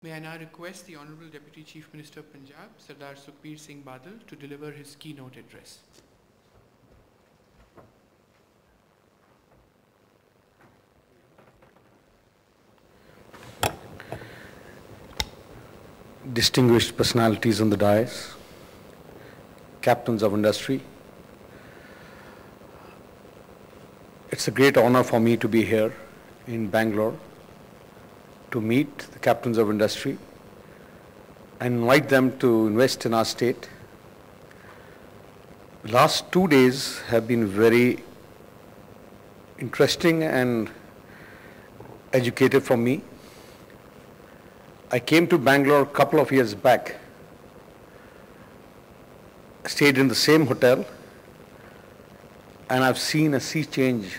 May I now request the Honourable Deputy Chief Minister of Punjab, Sardar Sukhbir Singh Badal, to deliver his keynote address. Distinguished personalities on the dais, captains of industry, it's a great honor for me to be here in Bangalore to meet the captains of industry and invite them to invest in our state. The last 2 days have been very interesting and educative for me. I came to Bangalore a couple of years back, stayed in the same hotel, and I've seen a sea change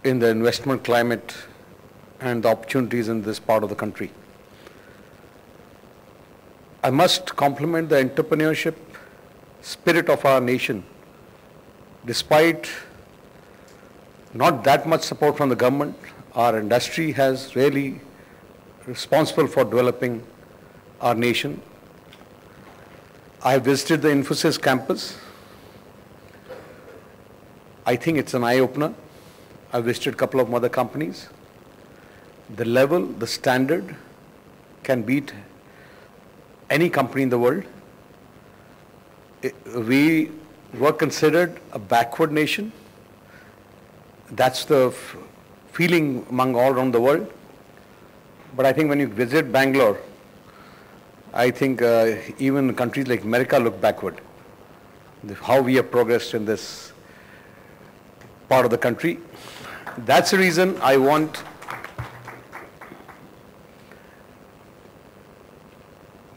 in the investment climate and the opportunities in this part of the country. I must compliment the entrepreneurship spirit of our nation. Despite not that much support from the government, our industry has really responsible for developing our nation. I visited the Infosys campus. I think it's an eye-opener. I visited a couple of other companies. The level, the standard can beat any company in the world. We were considered a backward nation. That's the feeling among all around the world. But I think when you visit Bangalore, I think even countries like America look backward. How we have progressed in this part of the country. That's the reason I want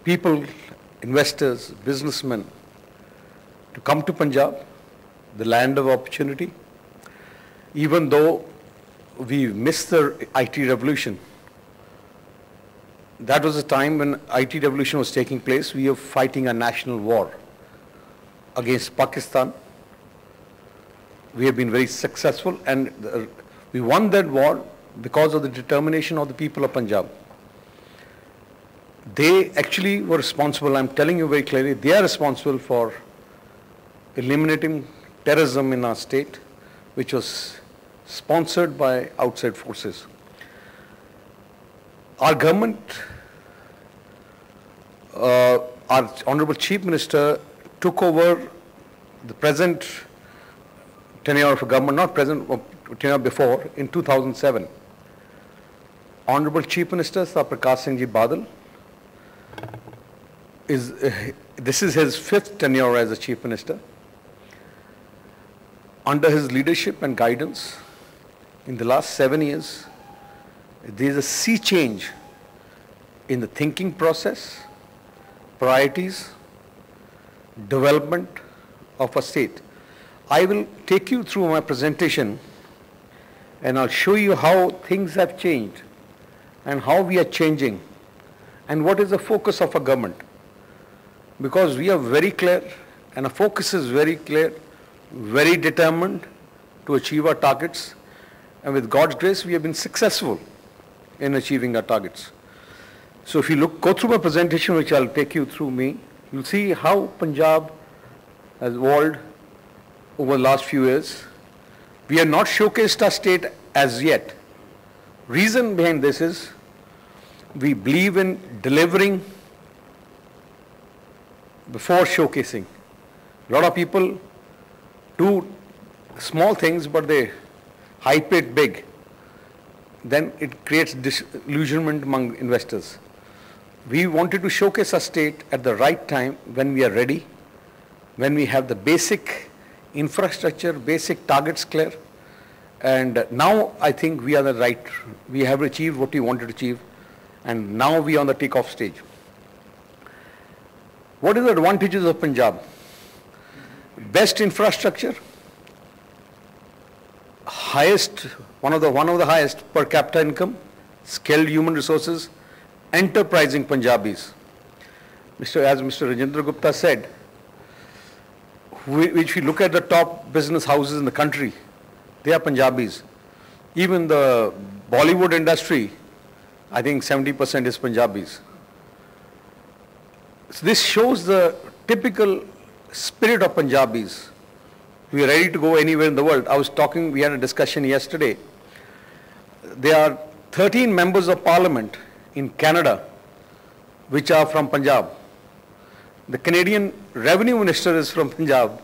people, investors, businessmen to come to Punjab, the land of opportunity. Even though we missed the IT revolution, that was a time when IT revolution was taking place. We were fighting a national war against Pakistan. We have been very successful, and we won that war because of the determination of the people of Punjab. They actually were responsible, I'm telling you very clearly, they are responsible for eliminating terrorism in our state, which was sponsored by outside forces. Our government, our Honorable Chief Minister took over the present tenure of a government, not present, tenure before, in 2007. Honorable Chief Minister Sir Prakash Singh Ji Badal this is his 5th tenure as a Chief Minister. Under his leadership and guidance, in the last 7 years, there is a sea change in the thinking process, priorities, development of a state. I will take you through my presentation and I'll show you how things have changed and how we are changing and what is the focus of a government. Because we are very clear and our focus is very clear, very determined to achieve our targets, and with God's grace we have been successful in achieving our targets. So if you go through my presentation, which I'll take you through you'll see how Punjab has evolved over the last few years. We have not showcased our state as yet. Reason behind this is we believe in delivering before showcasing. A lot of people do small things, but they hype it big. Then it creates disillusionment among investors. We wanted to showcase our state at the right time when we are ready, when we have the basic infrastructure, basic targets clear. And now I think we are we have achieved what we wanted to achieve, and now we are on the takeoff stage. What are the advantages of Punjab? Best infrastructure, one of the highest per capita income, skilled human resources, enterprising Punjabis. As Mr. Rajinder Gupta said, if we look at the top business houses in the country, they are Punjabis. Even the Bollywood industry, I think 70% is Punjabis. So this shows the typical spirit of Punjabis. We are ready to go anywhere in the world. We had a discussion yesterday. There are 13 members of parliament in Canada which are from Punjab. The Canadian revenue minister is from Punjab.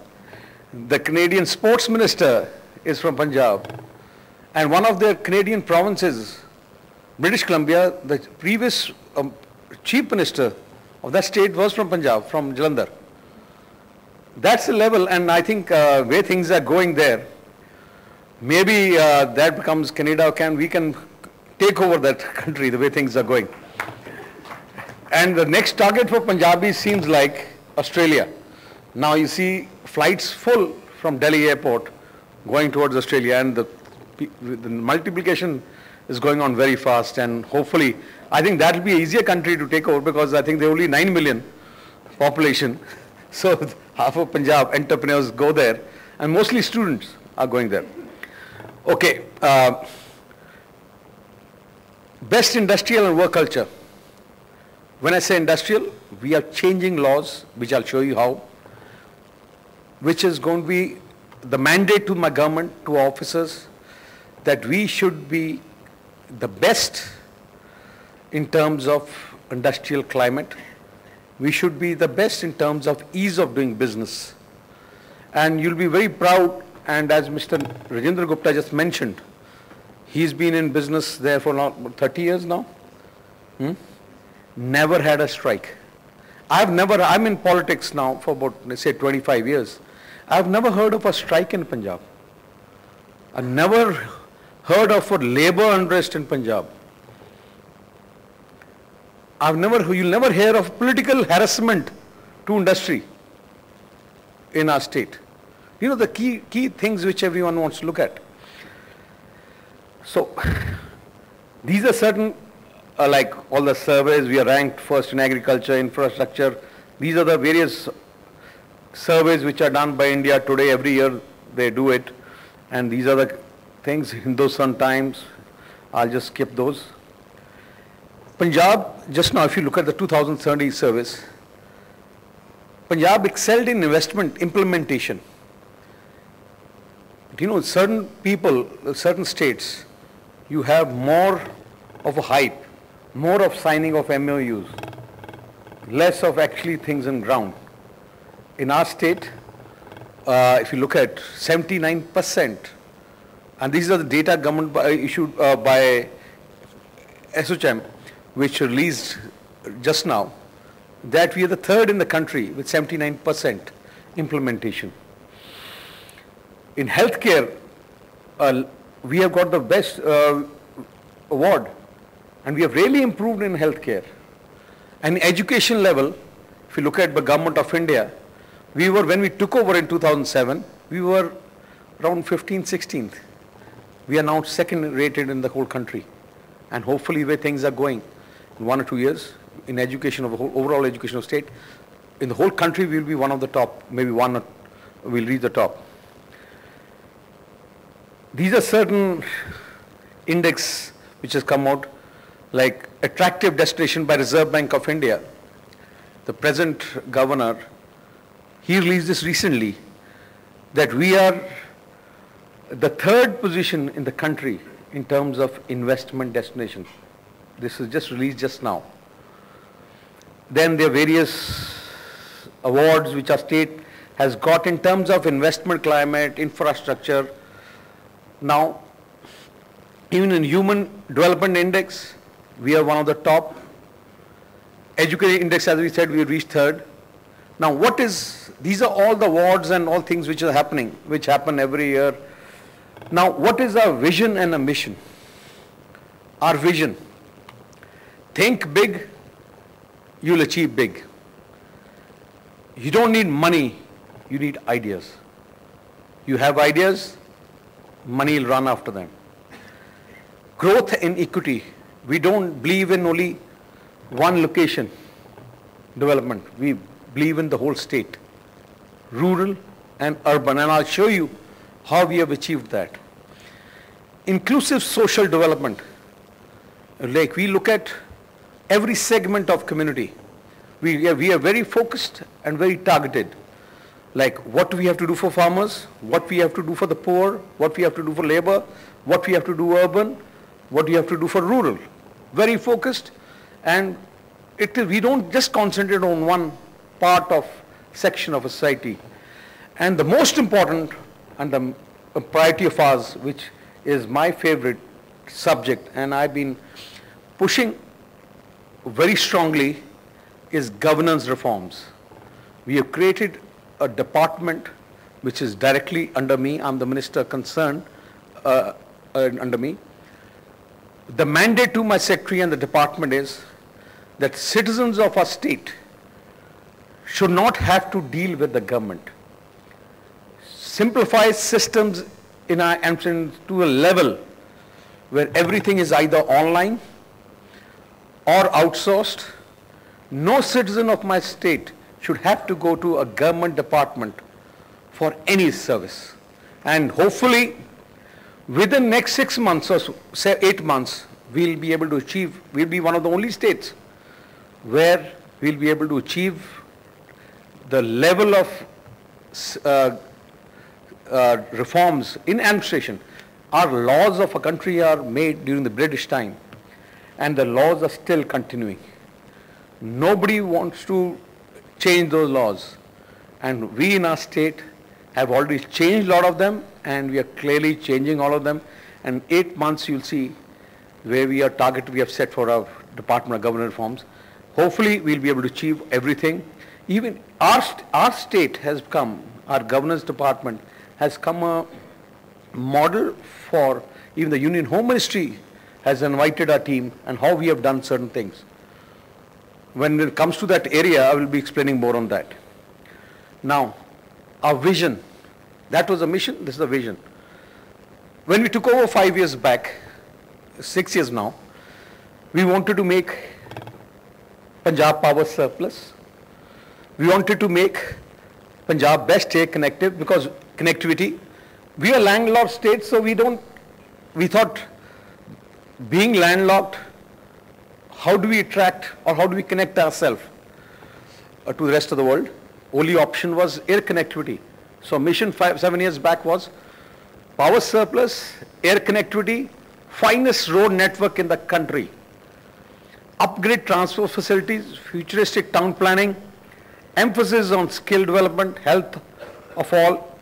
The Canadian sports minister is from Punjab. And one of the Canadian provinces, British Columbia, the previous chief minister of that state was from Punjab, from Jalandhar. That's the level, and I think where things are going there, maybe that becomes Canada, we can take over that country the way things are going. And the next target for Punjabis seems like Australia. Now you see flights full from Delhi airport going towards Australia, and the multiplication is going on very fast, and hopefully I think that will be an easier country to take over, because I think there are only 9 million population. So half of Punjab entrepreneurs go there, and mostly students are going there. Okay, best industrial and work culture. When I say industrial, we are changing laws, which I'll show you how, which is going to be the mandate to my government, to officers, that we should be the best in terms of industrial climate. We should be the best in terms of ease of doing business. And you'll be very proud, and as Mr. Rajinder Gupta just mentioned, he's been in business there for 30 years now. Never had a strike. I'm in politics now for about, let's say, 25 years. I've never heard of a strike in Punjab. I've never heard of a labor unrest in Punjab. You'll never hear of political harassment to industry in our state. You know, the key things which everyone wants to look at. So, these are certain, like all the surveys, we are ranked first in agriculture, infrastructure. These are the various surveys which are done by India Today. Every year they do it. And these are the things, Hindustan Times. I'll just skip those. Punjab, just now if you look at the 2030 service, Punjab excelled in investment implementation. But you know, certain people, certain states, you have more of a hype, more of signing of MOUs, less of actually things on ground. In our state, if you look at 79%, and these are the data government issued by SHM, which released just now, that we are the third in the country with 79% implementation. In healthcare, we have got the best award, and we have really improved in healthcare. And education level, if you look at the government of India, when we took over in 2007, we were around 15th, 16th. We are now second rated in the whole country. And hopefully where things are going, in 1 or 2 years, in education of the whole overall education of state, in the whole country we will be one of the top, maybe we'll reach the top. These are certain index which has come out, like attractive destination by Reserve Bank of India. The present governor, he released this recently, that we are the third position in the country in terms of investment destination. This is just released just now. Then there are various awards which our state has got in terms of investment climate, infrastructure. Now, even in Human Development Index, we are one of the top. Education Index, as we said, we reached third. Now, these are all the awards and all things which are happening, which happen every year. Now, what is our vision and our mission? Our vision. Think big, you'll achieve big. You don't need money, you need ideas. You have ideas, money will run after them. Growth and equity. We don't believe in only one location development. We believe in the whole state, rural and urban, and I'll show you how we have achieved that. Inclusive social development. Like we look at every segment of community. We are very focused and very targeted. Like what we have to do for farmers, what we have to do for the poor, what we have to do for labor, what we have to do urban, what we have to do for rural. Very focused, and we don't just concentrate on one part of section of a society. And the most important and the priority of ours, which is my favorite subject, and I've been pushing very strongly, is governance reforms. We have created a department which is directly under me. I'm the minister concerned under me. The mandate to my secretary and the department is that citizens of our state should not have to deal with the government. Simplify systems in our entrance to a level where everything is either online or outsourced. No citizen of my state should have to go to a government department for any service. And hopefully, within next 6 months or say 8 months, we'll be able to achieve, we'll be one of the only states where we'll be able to achieve the level of reforms in administration. Our laws of a country are made during the British time, and the laws are still continuing. Nobody wants to change those laws, and we in our state have already changed a lot of them, and we are clearly changing all of them. And 8 months you'll see where we are targeted, we have set for our Department of Government Reforms. Hopefully we'll be able to achieve everything. Even our state has come, our governance department has come a model for, even the Union Home Ministry has invited our team and how we have done certain things. When it comes to that area, I will be explaining more on that. Now, our vision, that was a mission, this is a vision. When we took over 5 years back, 6 years now, we wanted to make Punjab power surplus. We wanted to make Punjab best state connected, because connectivity, we are landlocked state, so we thought being landlocked, how do we attract or how do we connect ourselves to the rest of the world? Only option was air connectivity. So mission 7 years back was power surplus, air connectivity, finest road network in the country, upgrade transport facilities, futuristic town planning, emphasis on skill development, health of all,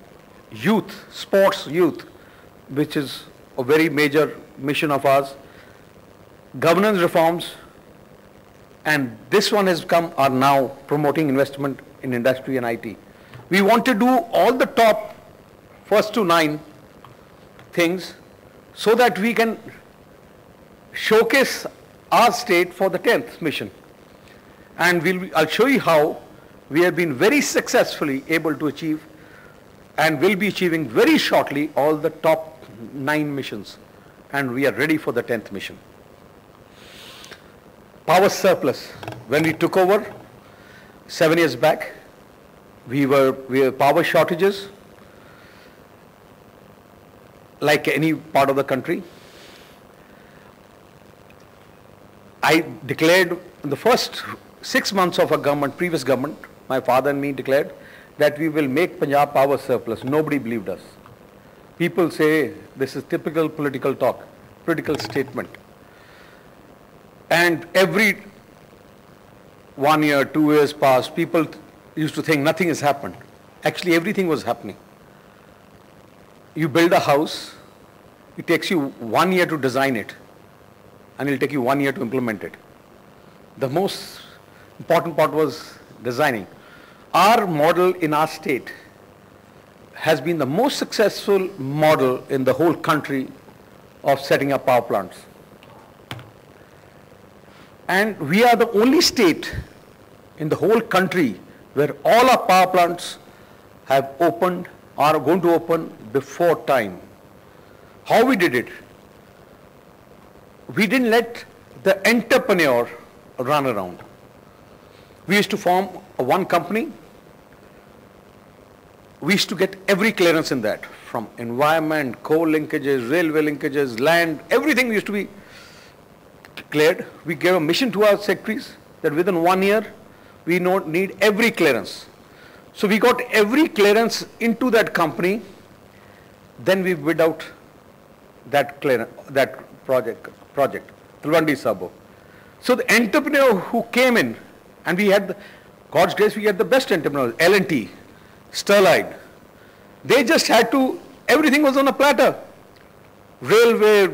youth, sports youth, which is a very major mission of ours, governance reforms, and this one has come, are now promoting investment in industry and IT. We want to do all the top first to 9 things so that we can showcase our state for the 10th mission. And I'll show you how we have been very successfully able to achieve, and will be achieving very shortly, all the top 9 missions. And we are ready for the 10th mission. Power surplus. When we took over 7 years back, we were power shortages like any part of the country. I declared in the first 6 months of our government, previous government, my father and me declared that we will make Punjab power surplus. Nobody believed us. People say this is typical political talk, political statement. And every 1 year, 2 years passed, people used to think nothing has happened. Actually, everything was happening. You build a house, it takes you 1 year to design it, and it will take you 1 year to implement it. The most important part was designing. Our model in our state has been the most successful model in the whole country of setting up power plants. And we are the only state in the whole country where all our power plants have opened or are going to open before time. How we did it? We didn't let the entrepreneur run around. We used to form one company. We used to get every clearance in that, from environment, coal linkages, railway linkages, land, everything used to be cleared. We gave a mission to our secretaries that within 1 year, we need every clearance. So we got every clearance into that company. Then we bid out that project, Talwandi Sabo. So the entrepreneur who came in, and we had, God's grace, we had the best entrepreneurs, L&T, Sterlite. They just had to, everything was on a platter. Railway,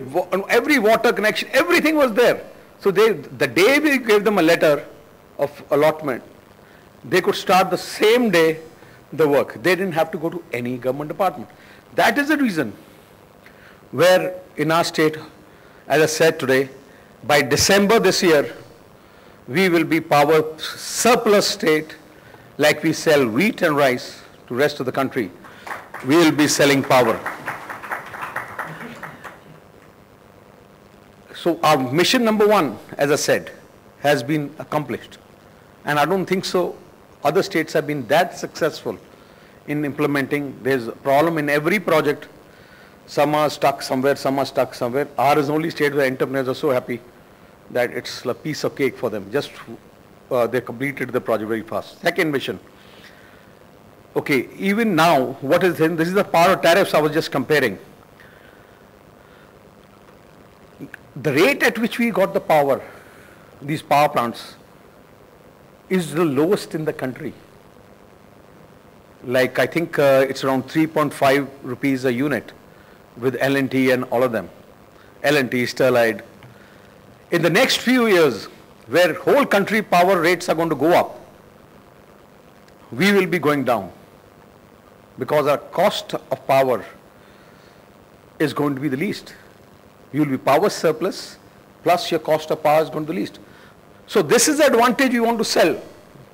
every water connection, everything was there. So the day we gave them a letter of allotment, they could start the same day the work. They didn't have to go to any government department. That is the reason where in our state, as I said today, by December this year, we will be power surplus state, like we sell wheat and rice to rest of the country. We will be selling power. So our mission number 1, as I said, has been accomplished. And I don't think so other states have been that successful in implementing. There's a problem in every project. Some are stuck somewhere, some are stuck somewhere. Ours is the only state where entrepreneurs are so happy that it's a piece of cake for them. Just they completed the project very fast. Second mission. Okay, even now, what is this is the power tariffs I was just comparing. The rate at which we got the power, these power plants, is the lowest in the country. Like I think it's around 3.5 rupees a unit with L&T and all of them. L&T, Sterlite. In the next few years, where whole country power rates are going to go up, we will be going down because our cost of power is going to be the least. You will be power surplus, plus your cost of power is going to be the least. So this is the advantage we want to sell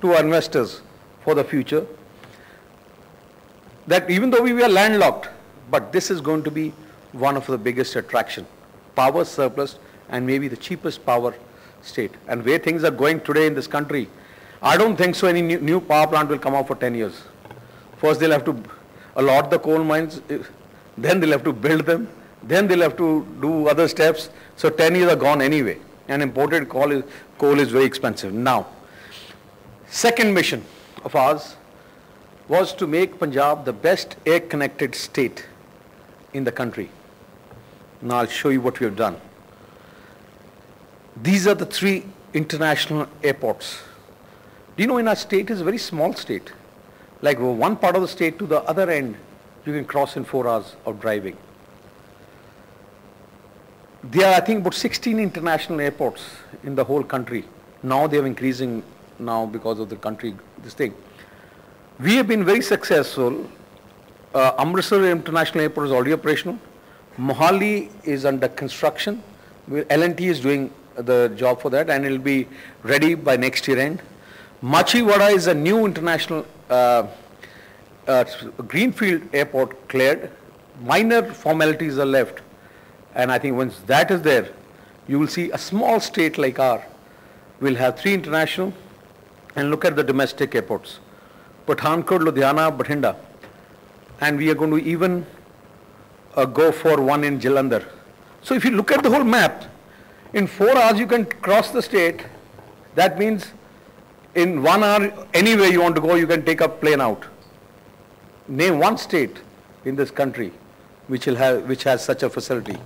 to our investors for the future. That even though we are landlocked, but this is going to be one of the biggest attraction. Power surplus and maybe the cheapest power state. And where things are going today in this country, I don't think so any new power plant will come out for 10 years. First they'll have to allot the coal mines, then they'll have to build them, then they'll have to do other steps. So 10 years are gone anyway. And imported coal is very expensive. Now, second mission of ours was to make Punjab the best air-connected state in the country. Now I'll show you what we have done. These are the 3 international airports. Do you know in our state is a very small state. Like one part of the state to the other end, you can cross in 4 hours of driving. There are, I think, about 16 international airports in the whole country. Now they are increasing now because of the country, this thing. We have been very successful. Amritsar International Airport is already operational. Mohali is under construction. L&T is doing the job for that and it will be ready by next year end. Machiwada is a new international greenfield airport cleared. Minor formalities are left. And I think once that is there, you will see a small state like ours will have 3 international, and look at the domestic airports. Pathankot, Ludhiana, Bathinda. And we are going to even go for one in Jalandhar. So if you look at the whole map, in 4 hours you can cross the state. That means in 1 hour, anywhere you want to go, you can take a plane out. Name one state in this country which has such a facility.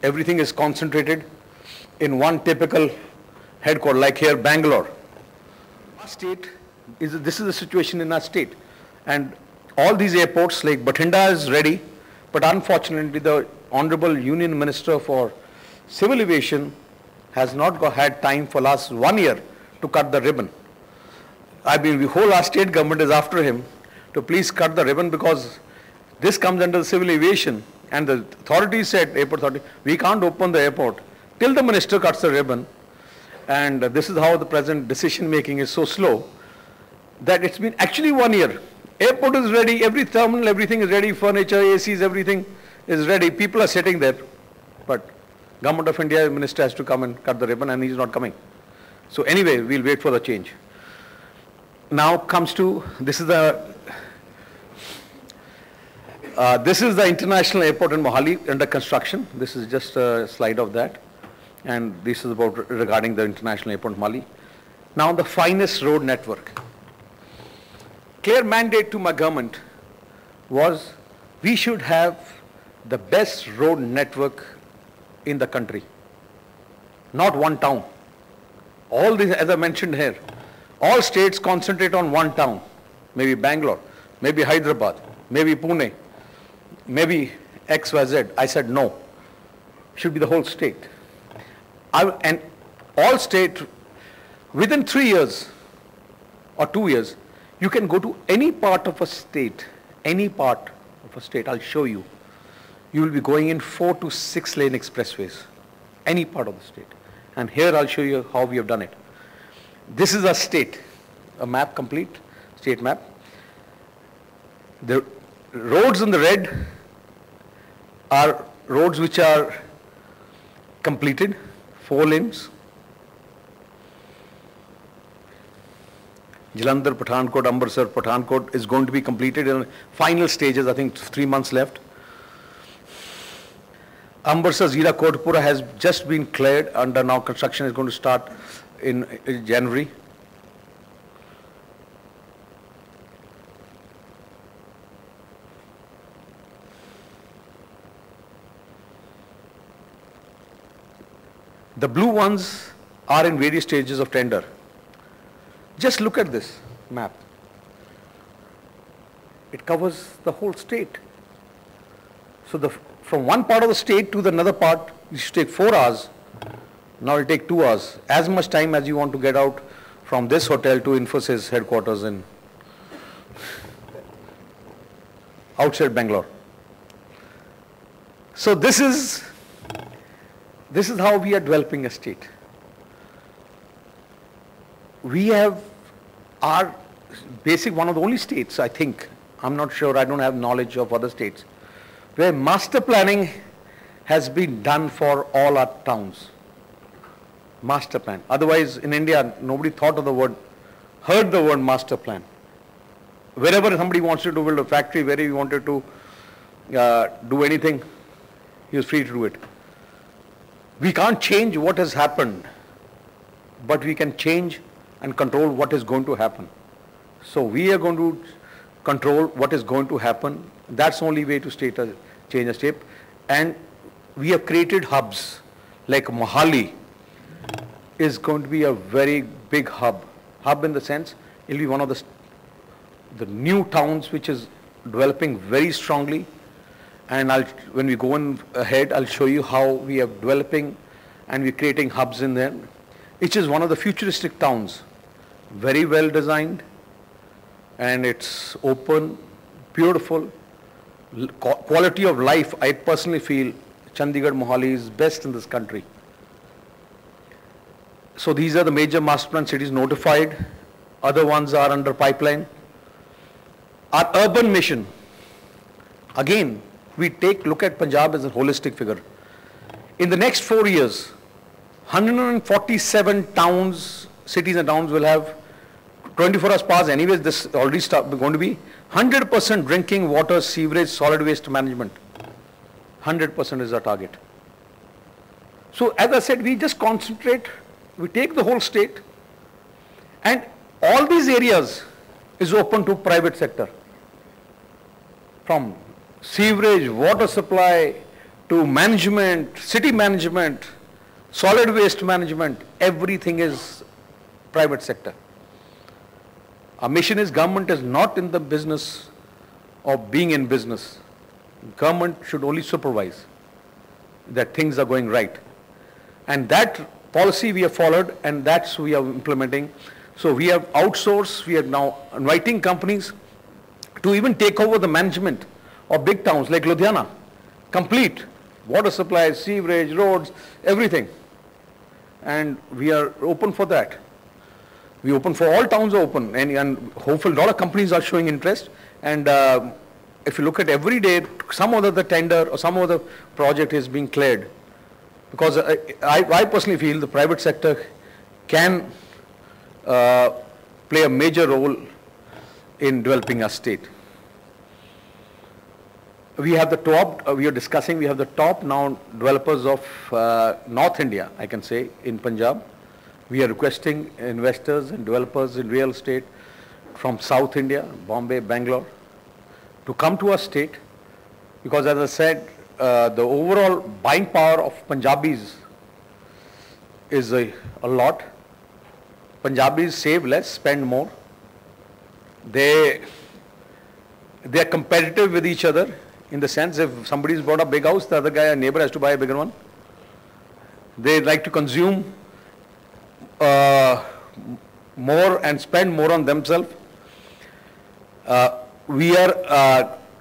Everything is concentrated in one typical headquarters, like here, Bangalore. This is the situation in our state. And all these airports, like Bathinda is ready, but unfortunately the Honorable Union Minister for Civil Aviation has not had time for last 1 year to cut the ribbon. I mean, the whole our state government is after him to please cut the ribbon because this comes under the civil aviation. And the authorities said, airport authority, we can't open the airport till the minister cuts the ribbon. And this is how the present decision making is so slow that it's been actually 1 year. Airport is ready, every terminal, everything is ready, furniture, ACs, everything is ready. People are sitting there. But Government of India minister has to come and cut the ribbon and he's not coming. So anyway, we'll wait for the change. Now comes to, this is the international airport in Mohali under construction. This is just a slide of that. And this is about regarding the international airport Mohali. Now the finest road network. Clear mandate to my government was we should have the best road network in the country, not one town. All these, as I mentioned here, all states concentrate on one town, maybe Bangalore, maybe Hyderabad, maybe Pune, maybe XYZ. I said no, should be the whole state. And all state, within 3 years or 2 years, you can go to any part of a state, I'll show you. You will be going in 4 to 6 lane expressways, any part of the state. And here I'll show you how we have done it. This is a state, a map complete, state map. The roads in the red are roads which are completed, 4 lanes. Jalandhar, Pathankot, Amritsar, Pathankot is going to be completed in final stages, I think 3 months left. Amritsar, Zira, Kotpura has just been cleared, and now construction is going to start in January. The blue ones are in various stages of tender. Just look at this map. It covers the whole state. So from one part of the state to the another part, it should take 4 hours. Now it will take 2 hours. As much time as you want to get out from this hotel to Infosys headquarters in outside Bangalore. So this is how we are developing a state. We have our basic, one of the only states, I think, I'm not sure, I don't have knowledge of other states, where master planning has been done for all our towns. Master plan. Otherwise, in India, nobody thought of the word, heard the word master plan. Wherever somebody wants to build a factory, wherever he wanted to do anything, he was free to do it. We can't change what has happened, but we can change and control what is going to happen. So we are going to control what is going to happen. That's the only way to change a state. And we have created hubs, like Mohali is going to be a very big hub. Hub in the sense, it will be one of the new towns which is developing very strongly. And when we go on ahead, I'll show you how we are developing and we're creating hubs in there. It is one of the futuristic towns, very well designed, and it's open, beautiful, quality of life. I personally feel Chandigarh, Mohali is best in this country. So these are the major master plan cities notified. Other ones are under pipeline. Our urban mission, again, we look at Punjab as a holistic figure. In the next 4 years, 147 towns, cities and towns will have 24 hours pass. Anyways, this already going to be 100% drinking water, sewerage, solid waste management. 100% is our target. So as I said, we just concentrate, we take the whole state, and all these areas is open to private sector. From sewerage, water supply, to management, city management, solid waste management, everything is private sector. Our mission is government is not in the business of being in business. Government should only supervise that things are going right. And that policy we have followed, and that's we are implementing. So we have outsourced, we are now inviting companies to even take over the management of big towns like Ludhiana, complete, water supply, sewerage, roads, everything. And we are open for that. We open for all towns are open, and hopefully a lot of companies are showing interest. And if you look at every day, some other the tender or some other project is being cleared. Because I personally feel the private sector can play a major role in developing our state. We have the top, we are discussing, we have the top now developers of North India, I can say, in Punjab. We are requesting investors and developers in real estate from South India, Bombay, Bangalore, to come to our state, because as I said, the overall buying power of Punjabis is a lot. Punjabis save less, spend more. They are competitive with each other, in the sense if somebody's bought a big house, the other guy, a neighbor, has to buy a bigger one. They like to consume more and spend more on themselves.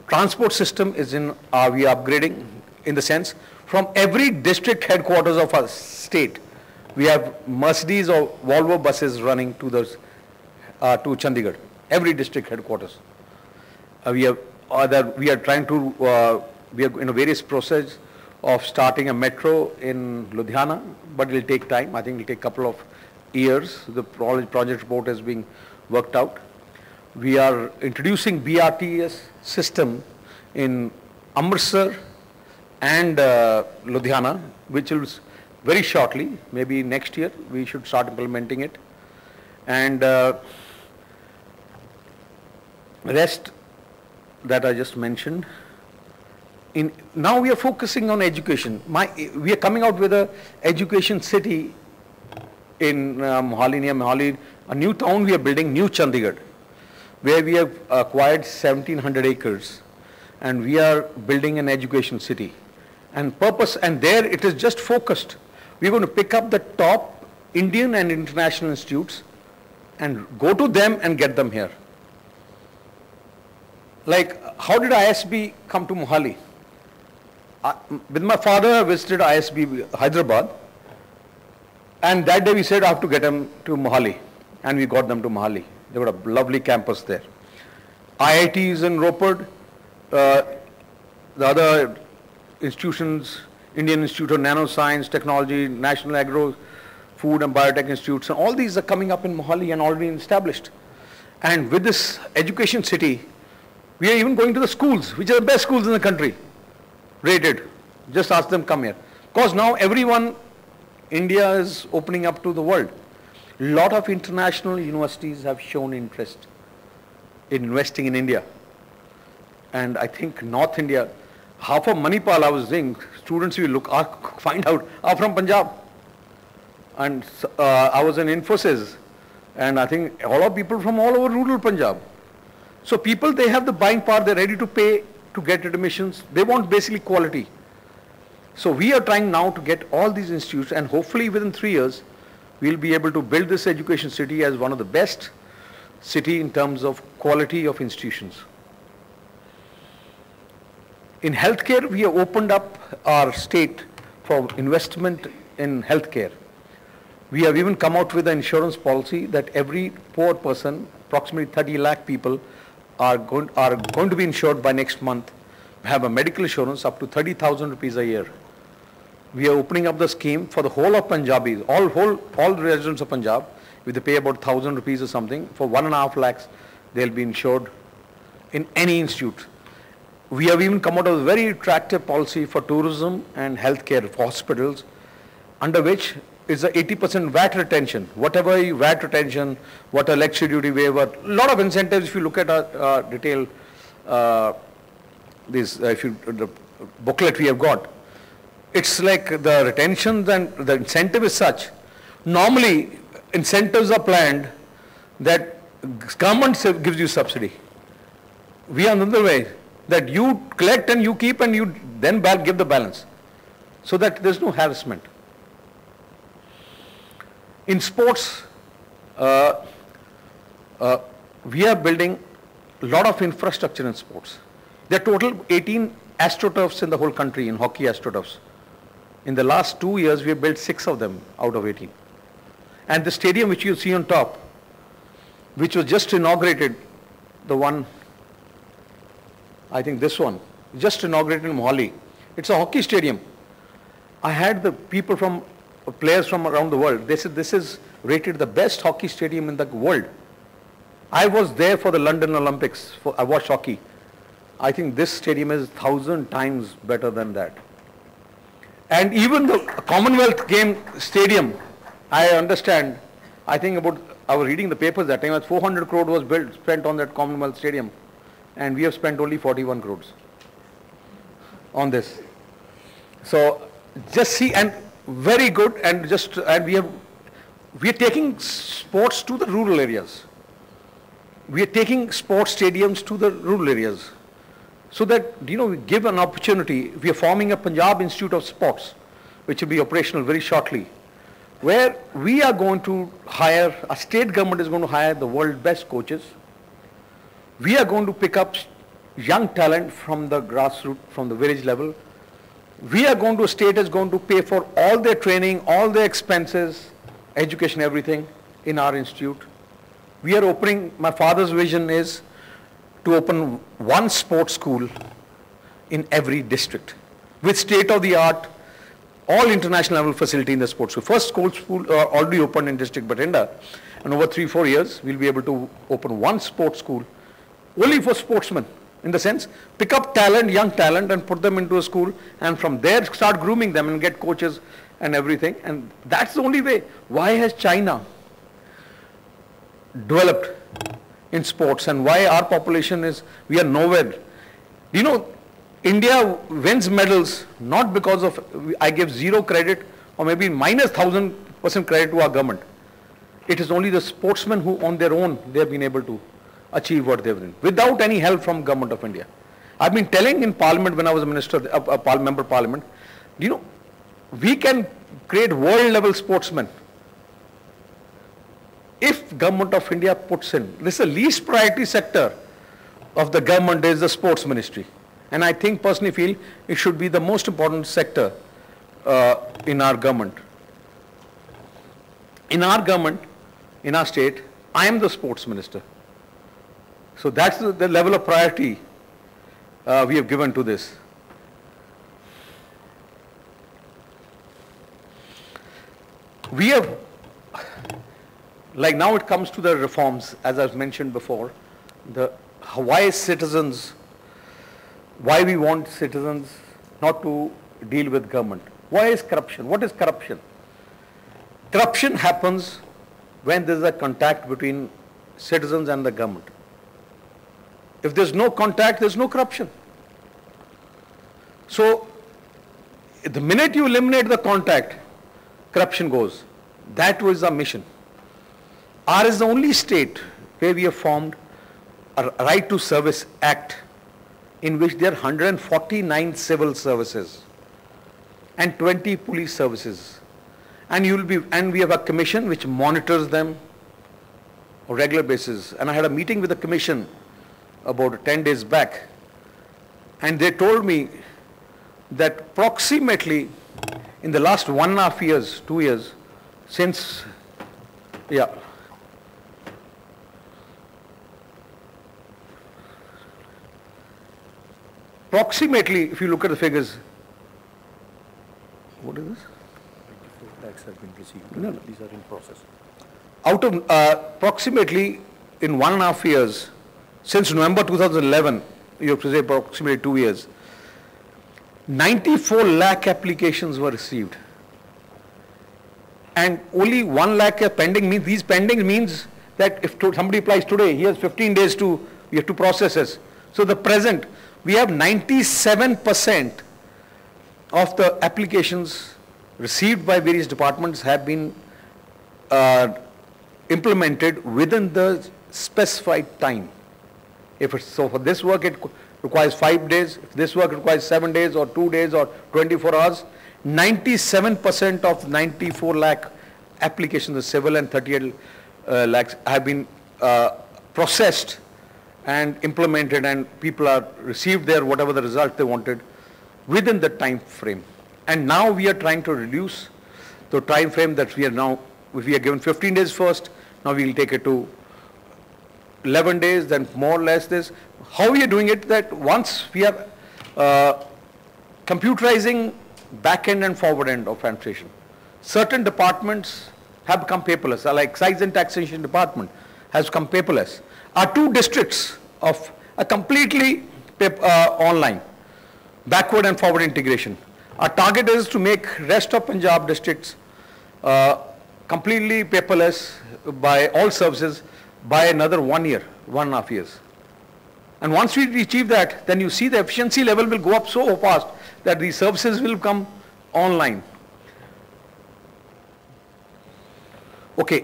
Transport system is we are upgrading, in the sense, from every district headquarters of our state, we have Mercedes or Volvo buses running to Chandigarh, every district headquarters. We are trying to, we are in a various process of starting a metro in Ludhiana, but it will take time. I think it will take a couple of years. The project report is being worked out. We are introducing BRTS system in Amritsar and Ludhiana, which will very shortly, maybe next year, we should start implementing it. And rest that I just mentioned. Now we are focusing on education. We are coming out with a education city in Mohali, near Mohali, a new town we are building, New Chandigarh, where we have acquired 1,700 acres, and we are building an education city. And there it is just focused. We are going to pick up the top Indian and international institutes and go to them and get them here. Like, how did ISB come to Mohali? With my father, I visited ISB Hyderabad, and that day we said I have to get them to Mohali, and we got them to Mohali. They got a lovely campus there. IIT is in Roped, the other institutions, Indian Institute of Nanoscience, Technology, National Agro, Food and Biotech Institutes, and all these are coming up in Mohali and already established. And with this education city, we are even going to the schools, which are the best schools in the country, rated. Just ask them, come here. Because now everyone, India is opening up to the world. A lot of international universities have shown interest in investing in India. And I think North India, half of Manipal I was saying, students we find out are from Punjab. And I was in Infosys, and I think a lot of people from all over rural Punjab. So people, they have the buying power, they're ready to pay to get admissions. They want basically quality. So we are trying now to get all these institutes, and hopefully within 3 years, we'll be able to build this education city as one of the best city in terms of quality of institutions. In healthcare, we have opened up our state for investment in healthcare. We have even come out with an insurance policy that every poor person, approximately 30 lakh people, are going to be insured by next month, have a medical insurance up to 30,000 rupees a year. We are opening up the scheme for the whole of Punjabis, all residents of Punjab. If they pay about 1,000 rupees or something, for 1.5 lakhs, they'll be insured in any institute. We have even come out with a very attractive policy for tourism and healthcare for hospitals, under which is a 80% VAT retention. Whatever VAT retention, what electricity duty waiver, a lot of incentives. If you look at our detailed the booklet we have got, it's like the retention and the incentive is such. Normally, incentives are planned that government gives you subsidy. We are another way, that you collect and you keep and you then give the balance, so that there's no harassment. In sports, we are building a lot of infrastructure in sports. There are total 18 astroturfs in the whole country, in hockey astroturfs. In the last 2 years, we have built 6 of them out of 18. And the stadium which you see on top, which was just inaugurated, the one, I think this one, just inaugurated in Mohali. It's a hockey stadium. I had the people from, players from around the world, they said this is rated the best hockey stadium in the world. I was there for the London Olympics, I watched hockey. I think this stadium is 1,000 times better than that. And even the Commonwealth Game Stadium, I understand, I think about, I was reading the papers that time, 400 crore was spent on that Commonwealth Stadium, and we have spent only 41 crores on this. So just see, and very good, and we are taking sports to the rural areas. We are taking sports stadiums to the rural areas, so that, we give an opportunity. We are forming a Punjab Institute of Sports, which will be operational very shortly, where we are going to hire, a state government is going to hire the world's best coaches. We are going to pick up young talent from the grassroots, from the village level. State is going to pay for all their training, all their expenses, education, everything in our institute. We are opening, my father's vision is to open one sports school in every district with state-of-the-art, all international level facility in the sports school. First sports school already opened in district Bathinda, and over 3-4 years we'll be able to open one sports school only for sportsmen, in the sense pick up talent, young talent, and put them into a school, and from there start grooming them and get coaches and everything. And that's the only way. Why has China developed in sports, and why our population is, we are nowhere? India wins medals not because of, I give zero credit or maybe minus 1,000% credit to our government. It is only the sportsmen who on their own, they have been able to achieve what they have done without any help from government of India. I've been telling in Parliament when I was a minister, member of Parliament, we can create world level sportsmen if government of India puts in. This is the least priority sector of the government is the sports ministry. And I think, personally feel, it should be the most important sector in our government. In our government, in our state, I am the sports minister. So that's the level of priority we have given to this. We have, like now it comes to the reforms, as I've mentioned before, why citizens, why we want citizens not to deal with government. Why is corruption? What is corruption? Corruption happens when there is a contact between citizens and the government. If there's no contact, there's no corruption. So the minute you eliminate the contact, corruption goes. That was our mission. Ours is the only state where we have formed a Right to Service Act, in which there are 149 civil services and 20 police services. And we have a commission which monitors them on a regular basis. And I had a meeting with the commission about 10 days back, and they told me that approximately in the last 1.5 years, 2 years, since, approximately, if you look at the figures, what is this? 24 lakhs have been received. No. These are in process. Out of approximately in 1.5 years, since November 2011, you have to say approximately 2 years, 94 lakh applications were received. And only 1 lakh are pending. Means these pending means that if somebody applies today, he has 15 days we have to process this. So the present, we have 97% of the applications received by various departments have been implemented within the specified time. So for this work it requires 5 days, if this work requires 7 days or 2 days or 24 hours, 97% of 94 lakh applications, the civil and 38 lakhs have been processed and implemented, and people are received their whatever the result they wanted within the time frame. And now we are trying to reduce the time frame that we are now, if we are given 15 days first, now we will take it to 11 days, then more or less this. How we are doing it, that once we are computerizing back end and forward end of administration, certain departments have become paperless, like excise and taxation department has become paperless. Our 2 districts of a completely online. Backward and forward integration. Our target is to make rest of Punjab districts completely paperless by all services by another 1 year, 1.5 years. And once we achieve that, then you see the efficiency level will go up so fast that these services will come online. Okay,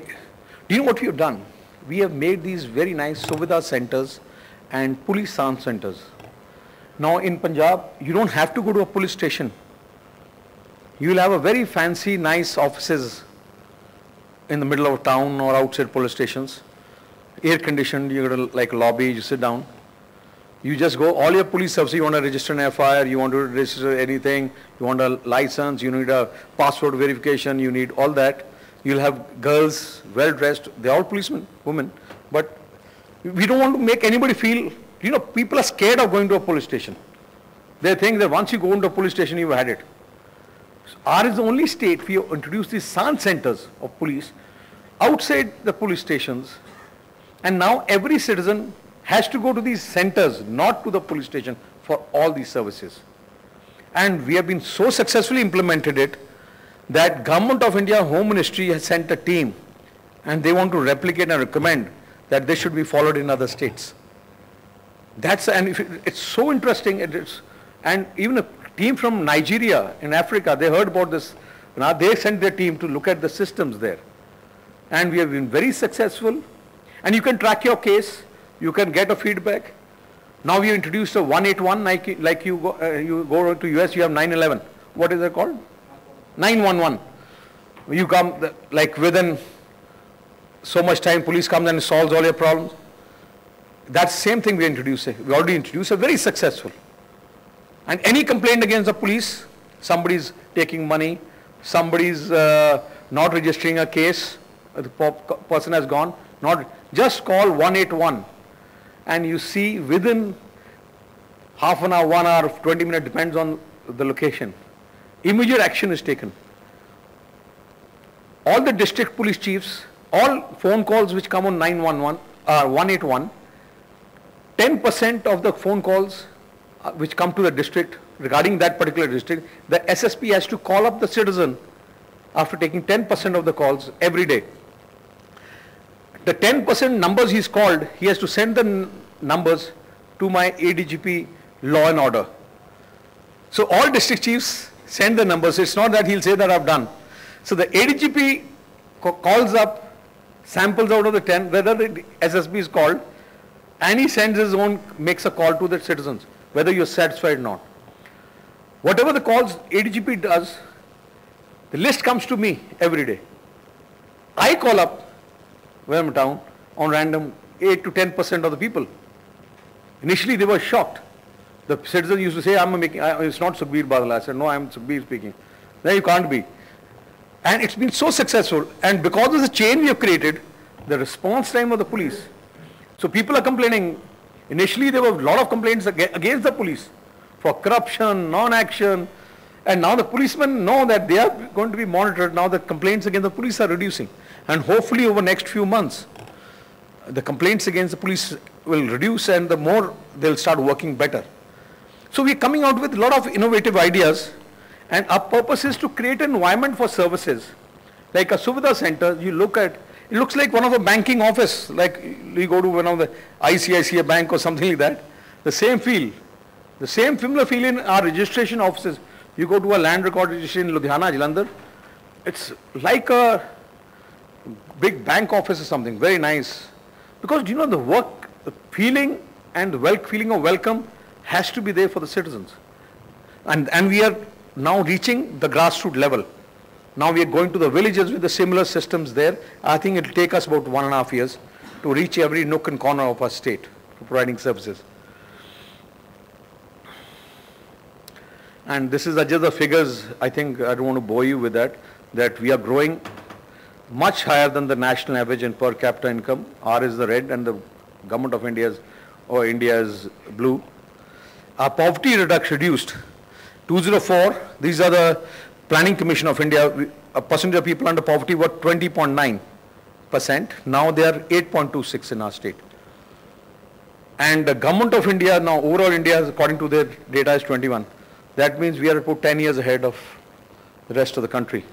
do you know what we have done? We have made these very nice Suvidha centers and police sound centers. Now in Punjab, you don't have to go to a police station. You will have a very fancy, nice offices in the middle of town or outside police stations. Air conditioned, you go to like a lobby, you sit down. You just go, all your police services, you want to register an FIR, you want to register anything, you want a license, you need a passport verification, you need all that. You'll have girls, well dressed, they're all policemen, women, but we don't want to make anybody feel, you know, people are scared of going to a police station. They think that once you go into a police station, you've had it. So ours is the only state we have introduced these SAN centers of police outside the police stations, and now every citizen has to go to these centers, not to the police station, for all these services. And we have been so successfully implemented it that Government of India Home Ministry has sent a team and they want to replicate and recommend that this should be followed in other states. It's so interesting. And even a team from Nigeria in Africa, they heard about this. Now they sent their team to look at the systems there. And we have been very successful. And you can track your case. You can get a feedback. Now we have introduced a 181, like you go to US, you have 911. What is it called? 911. You come, like within so much time, police comes and solves all your problems. That's the same thing we introduced. We already introduced, very successful. And any complaint against the police, somebody's taking money, somebody's not registering a case, the person has gone, just call 181. And you see within half an hour, 1 hour, 20 minutes, depends on the location. Immediate action is taken. All the district police chiefs, all phone calls which come on 911, 181, 10% of the phone calls which come to the district regarding that particular district, the SSP has to call up the citizen after taking 10% of the calls every day. The 10% numbers he's called, he has to send the numbers to my ADGP Law and Order. So all district chiefs send the numbers. It's not that he'll say that I've done. So the ADGP calls up, samples out of the 10, whether the SSB is called, and he sends his own, makes a call to the citizens, whether you're satisfied or not. Whatever the calls ADGP does, the list comes to me every day. I call up when I'm in town on random 8 to 10% of the people. Initially they were shocked. The citizens used to say, it's not Sukhbir Badal. I said, no, I'm Sukhbir speaking. Then you can't be. And it's been so successful. And because of the chain we have created, the response time of the police. So people are complaining. Initially there were a lot of complaints against the police for corruption, non-action. And now the policemen know that they are going to be monitored. Now the complaints against the police are reducing. And hopefully over the next few months, the complaints against the police will reduce and the more they'll start working better. So we're coming out with a lot of innovative ideas, and our purpose is to create an environment for services. Like a Suvidha center, you look at, it looks like one of a banking office, like you go to one of the ICICI bank or something like that. The same feel, the same similar feel in our registration offices. You go to a land record registration in Ludhiana, Jalandhar, it's like a big bank office or something, very nice. Because you know the work, the feeling and the feeling of welcome has to be there for the citizens. And we are now reaching the grassroots level. Now we are going to the villages with the similar systems there. I think it will take us about 1.5 years to reach every nook and corner of our state for providing services. And this is just the figures. I think I don't want to bore you with that we are growing much higher than the national average in per capita income. R is the red and the government of India is blue. Our poverty reduced. 204, these are the Planning Commission of India, a percentage of people under poverty were 20.9%. Now they are 8.26 in our state. And the government of India now, overall India, according to their data, is 21. That means we are about 10 years ahead of the rest of the country.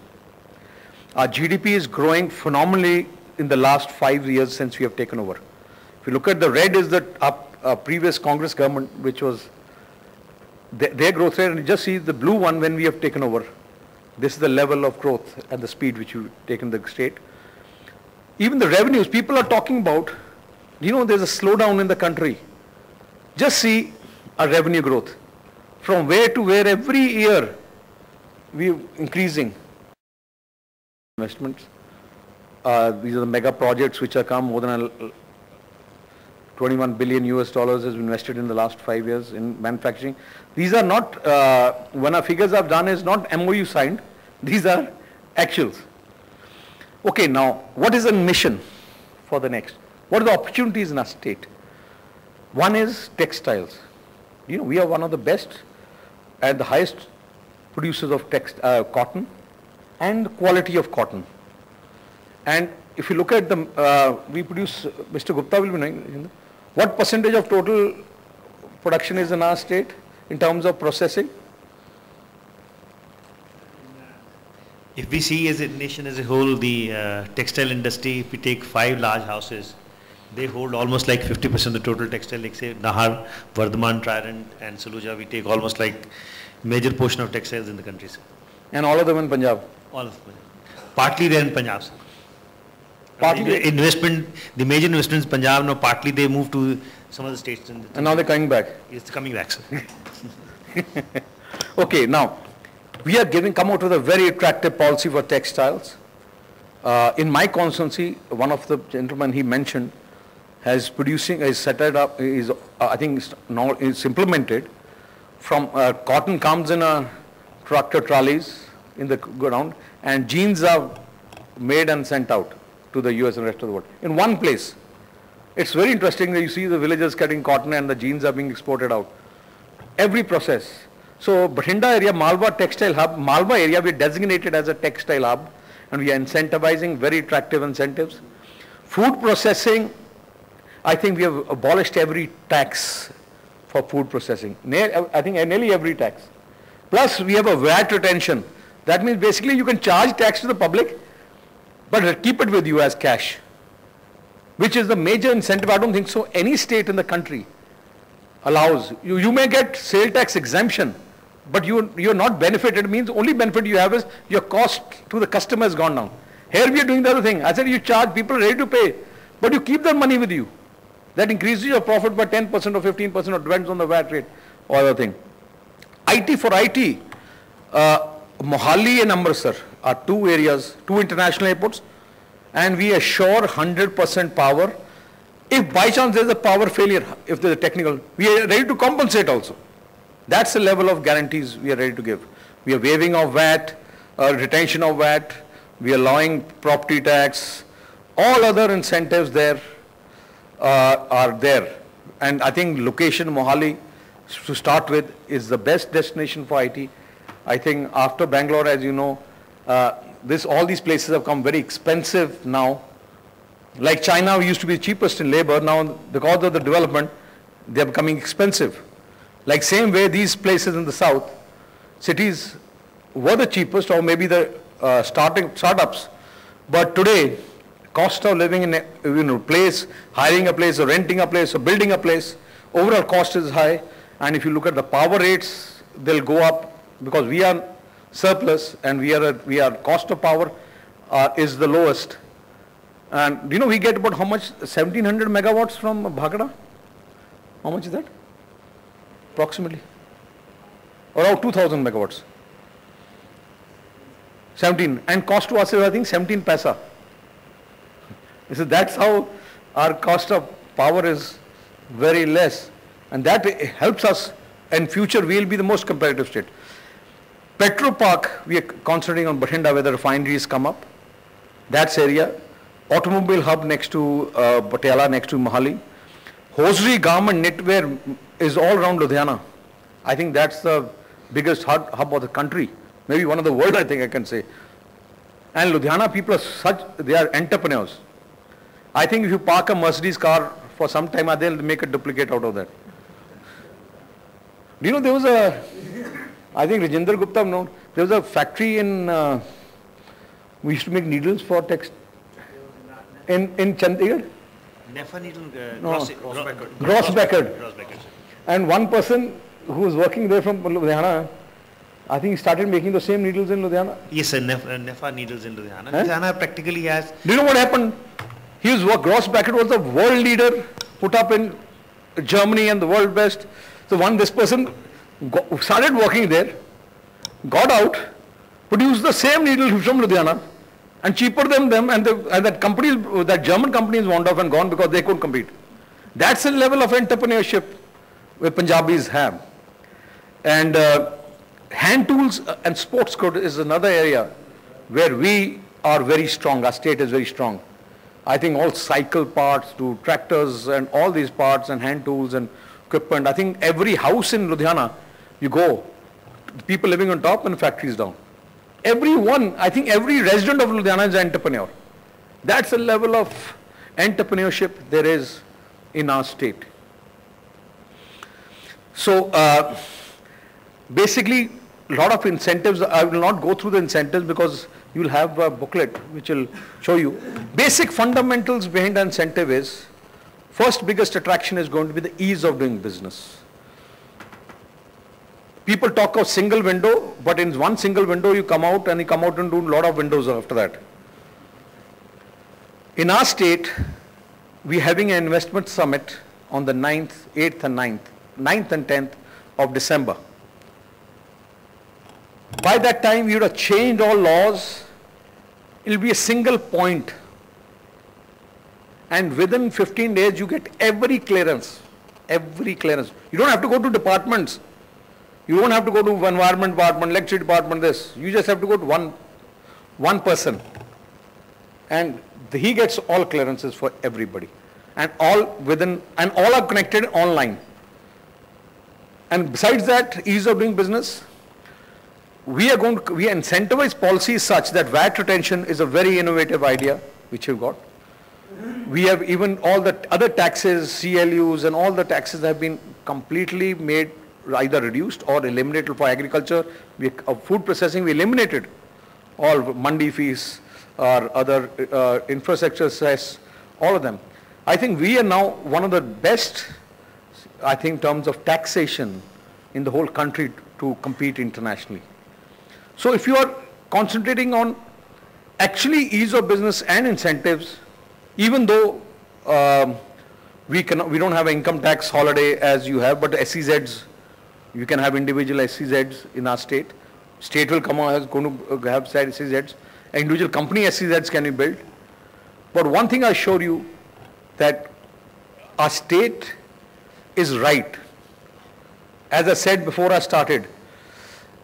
Our GDP is growing phenomenally in the last 5 years since we have taken over. If you look at the red is the previous Congress government, which was their growth rate, and you just see the blue one when we have taken over. This is the level of growth and the speed which you've taken the state. Even the revenues, people are talking about, there's a slowdown in the country. Just see our revenue growth. From where to where every year we're increasing investments. These are the mega projects which have come, more than 21 billion US dollars has been invested in the last 5 years in manufacturing. These are not, when our figures I've done is not MOU signed, these are actuals. Okay, now what is the mission for the next? What are the opportunities in our state? One is textiles. We are one of the best and the highest producers of cotton and quality of cotton. And if you look at the, we produce, Mr. Gupta will be knowing, what percentage of total production is in our state in terms of processing? If we see as a nation as a whole, the textile industry, if we take 5 large houses, they hold almost like 50% of the total textile, like say Nahar, Vardhaman, Trident and Saluja, we take almost like major portion of textiles in the country, sir. And all of them in Punjab? All of them. Partly they're in Punjab, sir. Partly the major investments in Punjab, now partly they move to some other states. And now they're coming back? It's coming back, sir. Okay, now, we are come out with a very attractive policy for textiles. In my constituency, one of the gentlemen he mentioned has set it up, I think now it's implemented. From cotton comes in a tractor trolleys in the ground, and jeans are made and sent out to the US and rest of the world in one place. It's very interesting that you see the villagers cutting cotton and the jeans are being exported out. Every process. So Bathinda area, Malwa textile hub, Malwa area we designated as a textile hub, and we are incentivizing very attractive incentives. Food processing, I think we have abolished every tax for food processing. I think nearly every tax. Plus we have a VAT retention. That means basically you can charge tax to the public, but keep it with you as cash, which is the major incentive. I don't think so any state in the country allows. You may get sale tax exemption, but you're not benefited. It means only benefit you have is your cost to the customer has gone down. Here we are doing the other thing. I said you charge, people ready to pay, but you keep their money with you. That increases your profit by 10% or 15%, or depends on the VAT rate or other thing. IT for IT, Mohali and Amritsar are 2 areas, 2 international airports, and we assure 100% power. If by chance there is a power failure, if there is a technical, we are ready to compensate also. That's the level of guarantees we are ready to give. We are waiving of VAT, retention of VAT, we are allowing property tax, all other incentives there are there. And I think location Mohali, to start with, is the best destination for IT. I think after Bangalore, as you know, all these places have come very expensive now. Like China used to be the cheapest in labor, now because of the development, they are becoming expensive. Like same way these places in the south, cities were the cheapest, or maybe the startups, but today cost of living in a place, hiring a place or renting a place or building a place, overall cost is high. And if you look at the power rates, they'll go up because we are surplus and we are cost of power is the lowest. And we get about how much? 1700 megawatts from Bhakra. How much is that? Approximately. Around 2000 megawatts. 17. And cost to us is I think 17 paisa. So that's how our cost of power is very less. And that helps us, in future we will be the most competitive state. Petro Park, we are concentrating on Bathinda where the refineries come up. That's area. Automobile hub next to Patiala, next to Mohali. Hosiery, garment, knitwear is all around Ludhiana. I think that's the biggest hub of the country. Maybe one of the world, I think I can say. And Ludhiana people are they are entrepreneurs. I think if you park a Mercedes car for some time, and they'll make a duplicate out of that. Do you know there was I think Rajinder Gupta, no, there was a factory in, we used to make needles for text, in Chandigarh? Nefa needle, Gross Beckard. And one person who was working there from Ludhiana, I think he started making the same needles in Ludhiana. Yes, sir, Nefa needles in Ludhiana. Ludhiana practically has... Do you know what happened? Gross Beckard was the world leader, put up in Germany and the world best. So this person started working there, got out, produced the same needle from Ludhiana, and cheaper than them, and that German companies wound off and gone because they couldn't compete. That's the level of entrepreneurship where Punjabis have. And hand tools and sports goods is another area where we are very strong. Our state is very strong. I think all cycle parts to tractors and all these parts and hand tools and equipment. I think every house in Ludhiana, you go, people living on top and factories down. Everyone, I think every resident of Ludhiana is an entrepreneur. That's the level of entrepreneurship there is in our state. So basically, a lot of incentives. I will not go through the incentives because you will have a booklet which will show you. Basic fundamentals behind the incentive is, first biggest attraction is going to be the ease of doing business. People talk of single window, but in one single window you come out and do a lot of windows after that. In our state, we are having an investment summit on the 9th and 10th of December. By that time, we would have changed all laws. It will be a single point. And within 15 days, you get every clearance. Every clearance. You don't have to go to departments. You don't have to go to environment department, electricity department, this. You just have to go to one person. And he gets all clearances for everybody. And all are connected online. And besides that, ease of doing business, we incentivize policies such that VAT retention is a very innovative idea which you've got. We have even all the other taxes, CLUs and all the taxes have been completely made either reduced or eliminated for agriculture. Food processing, we eliminated all mandi fees or other infrastructure cess, all of them. I think we are now one of the best, I think, in terms of taxation in the whole country to compete internationally. So if you are concentrating on actually ease of business and incentives, even though we don't have an income tax holiday as you have, but SEZs, you can have individual SEZs in our state. State will come out, is going to have SEZs. Individual company SEZs can be built. But one thing I assure you, that our state is right. As I said before I started,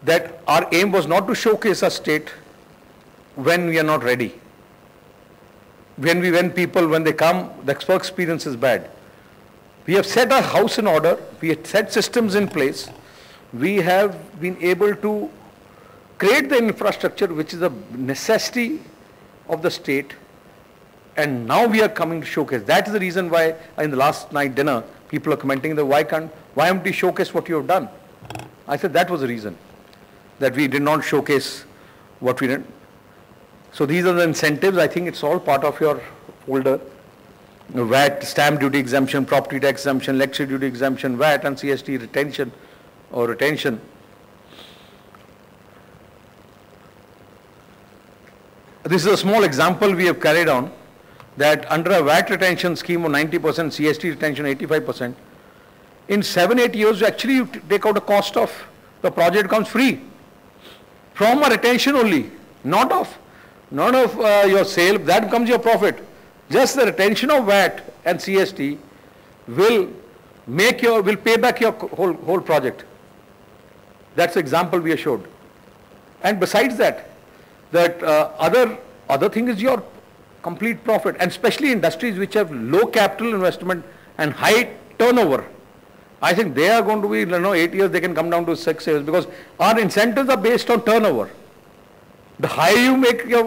that our aim was not to showcase our state when we are not ready. When they come, the experience is bad. We have set our house in order, we have set systems in place, we have been able to create the infrastructure which is a necessity of the state, and now we are coming to showcase. That is the reason why in the last night dinner, people are commenting that why haven't we showcased what you have done? I said that was the reason, that we did not showcase what we did. So these are the incentives. I think it's all part of your folder. VAT, stamp duty exemption, property tax exemption, electricity duty exemption, VAT and CST retention. This is a small example we have carried on, that under a VAT retention scheme of 90%, CST retention 85%, in 7-8 years actually you take out a cost of the project comes free from a retention only, not of your sale. That becomes your profit. Just the retention of VAT and CST will pay back your whole project. That's the example we showed. And besides that other thing is your complete profit, and especially industries which have low capital investment and high turnover. I think they are going to be, 8 years, they can come down to 6 years, because our incentives are based on turnover. The higher you make your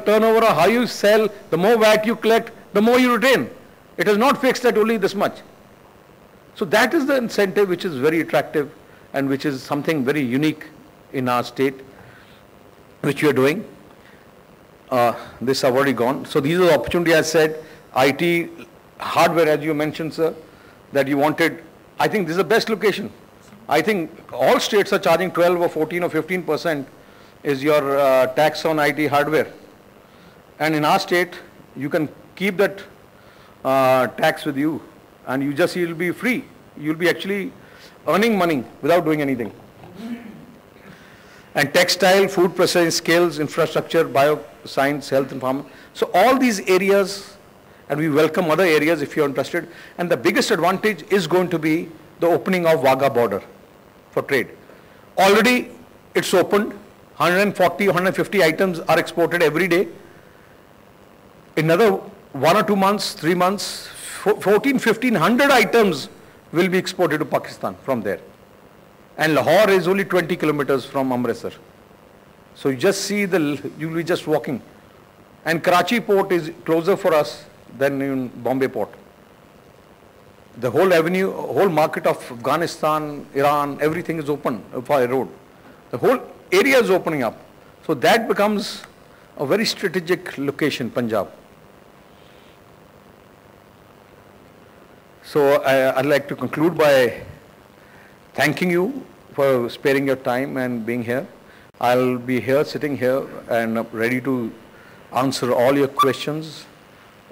turnover or how you sell, the more VAT you collect, the more you retain. It is not fixed at only this much. So that is the incentive which is very attractive and which is something very unique in our state, which we are doing. This have already gone. So these are the opportunity. I said, IT, hardware, as you mentioned, sir, that you wanted. I think this is the best location. I think all states are charging 12 or 14 or 15% is your tax on IT hardware. And in our state, you can keep that tax with you, and you'll be free. You'll be actually earning money without doing anything. And textile, food processing skills, infrastructure, bioscience, health and farming. So all these areas, and we welcome other areas if you're interested. And the biggest advantage is going to be the opening of Wagah border for trade. Already it's opened. 140, 150 items are exported every day. Another 1 or 2 months, 3 months, 1,500 items will be exported to Pakistan from there. And Lahore is only 20 kilometers from Amritsar. So you just see you'll be just walking. And Karachi port is closer for us than in Bombay port. The whole avenue, whole market of Afghanistan, Iran, everything is open for a road. The whole area is opening up. So that becomes a very strategic location, Punjab. So I'd like to conclude by thanking you for sparing your time and being here. I'll be here, sitting here, and ready to answer all your questions,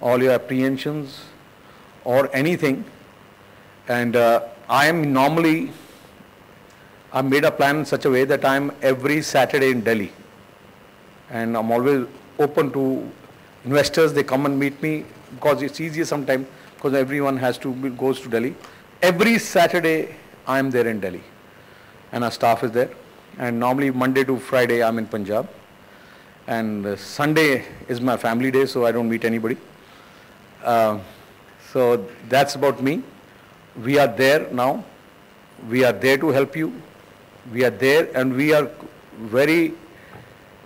all your apprehensions, or anything. And I made a plan in such a way that I'm every Saturday in Delhi. And I'm always open to investors. They come and meet me because it's easier sometimes because everyone goes to Delhi. Every Saturday I'm there in Delhi and our staff is there. And normally Monday to Friday I'm in Punjab. And Sunday is my family day, so I don't meet anybody. So that's about me. We are there now. We are there to help you. We are there, and we are very,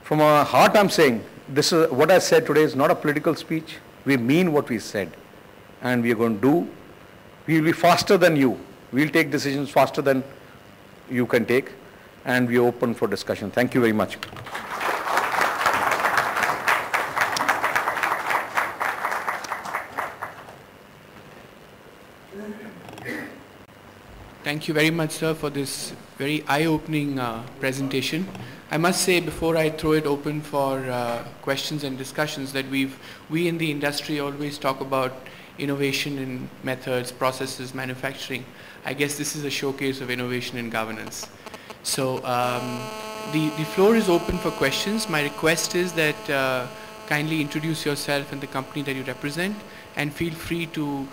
from our heart I'm saying, this is what I said today is not a political speech. We mean what we said. And we are going to do. We will be faster than you. We will take decisions faster than you can take. And we are open for discussion. Thank you very much. Thank you very much, sir, for this very eye-opening presentation. I must say, before I throw it open for questions and discussions, that we in the industry always talk about innovation in methods, processes, manufacturing. I guess this is a showcase of innovation in governance. So the floor is open for questions. My request is that kindly introduce yourself and the company that you represent, and feel free to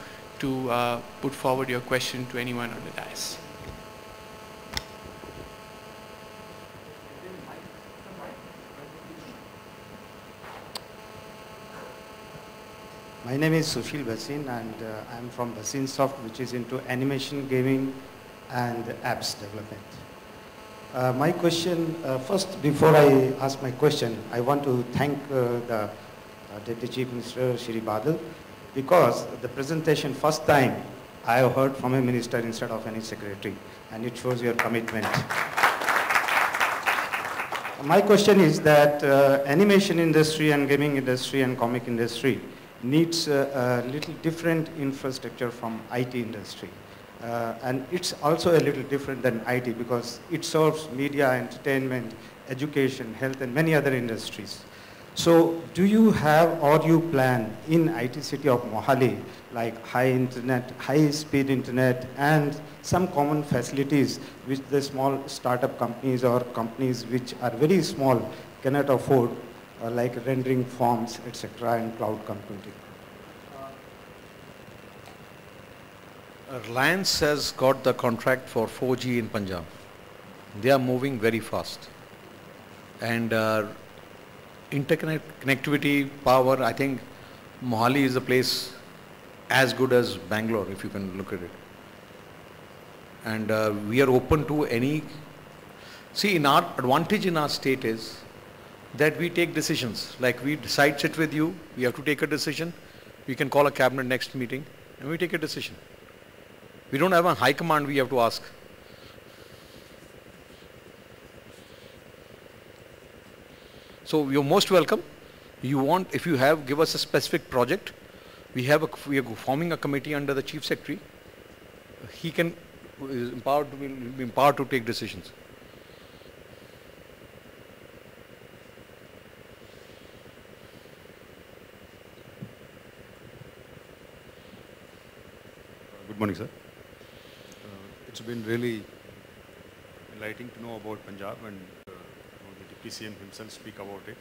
put forward your question to anyone on the dais. My name is Sukhbir Badal, and I'm from Bathinda Soft, which is into animation, gaming, and apps development. My question, first, before I ask my question, I want to thank the Deputy Chief Minister, Shri Badal, because the presentation, first time I have heard from a minister instead of any secretary, and it shows your commitment. My question is that animation industry and gaming industry and comic industry needs a little different infrastructure from IT industry. And it's also a little different than IT because it serves media, entertainment, education, health, and many other industries. So do you have or you plan in IT city of Mohali like high-speed internet and some common facilities which the small startup companies or companies which are very small cannot afford, like rendering forms, etc., and cloud computing? Reliance has got the contract for 4G in Punjab. They are moving very fast. And interconnectivity, power, I think Mohali is a place as good as Bangalore, if you can look at it. And we are open to any. See, in our advantage in our state is that we take decisions. Like we decide, sit with you, we have to take a decision. we can call a cabinet next meeting and we take a decision. We don't have a high command we have to ask. So you're most welcome. You want, if you have, give us a specific project. We are forming a committee under the Chief Secretary. He will be empowered to take decisions. Good morning, sir. It's been really enlightening to know about Punjab and the Deputy CM himself speak about it.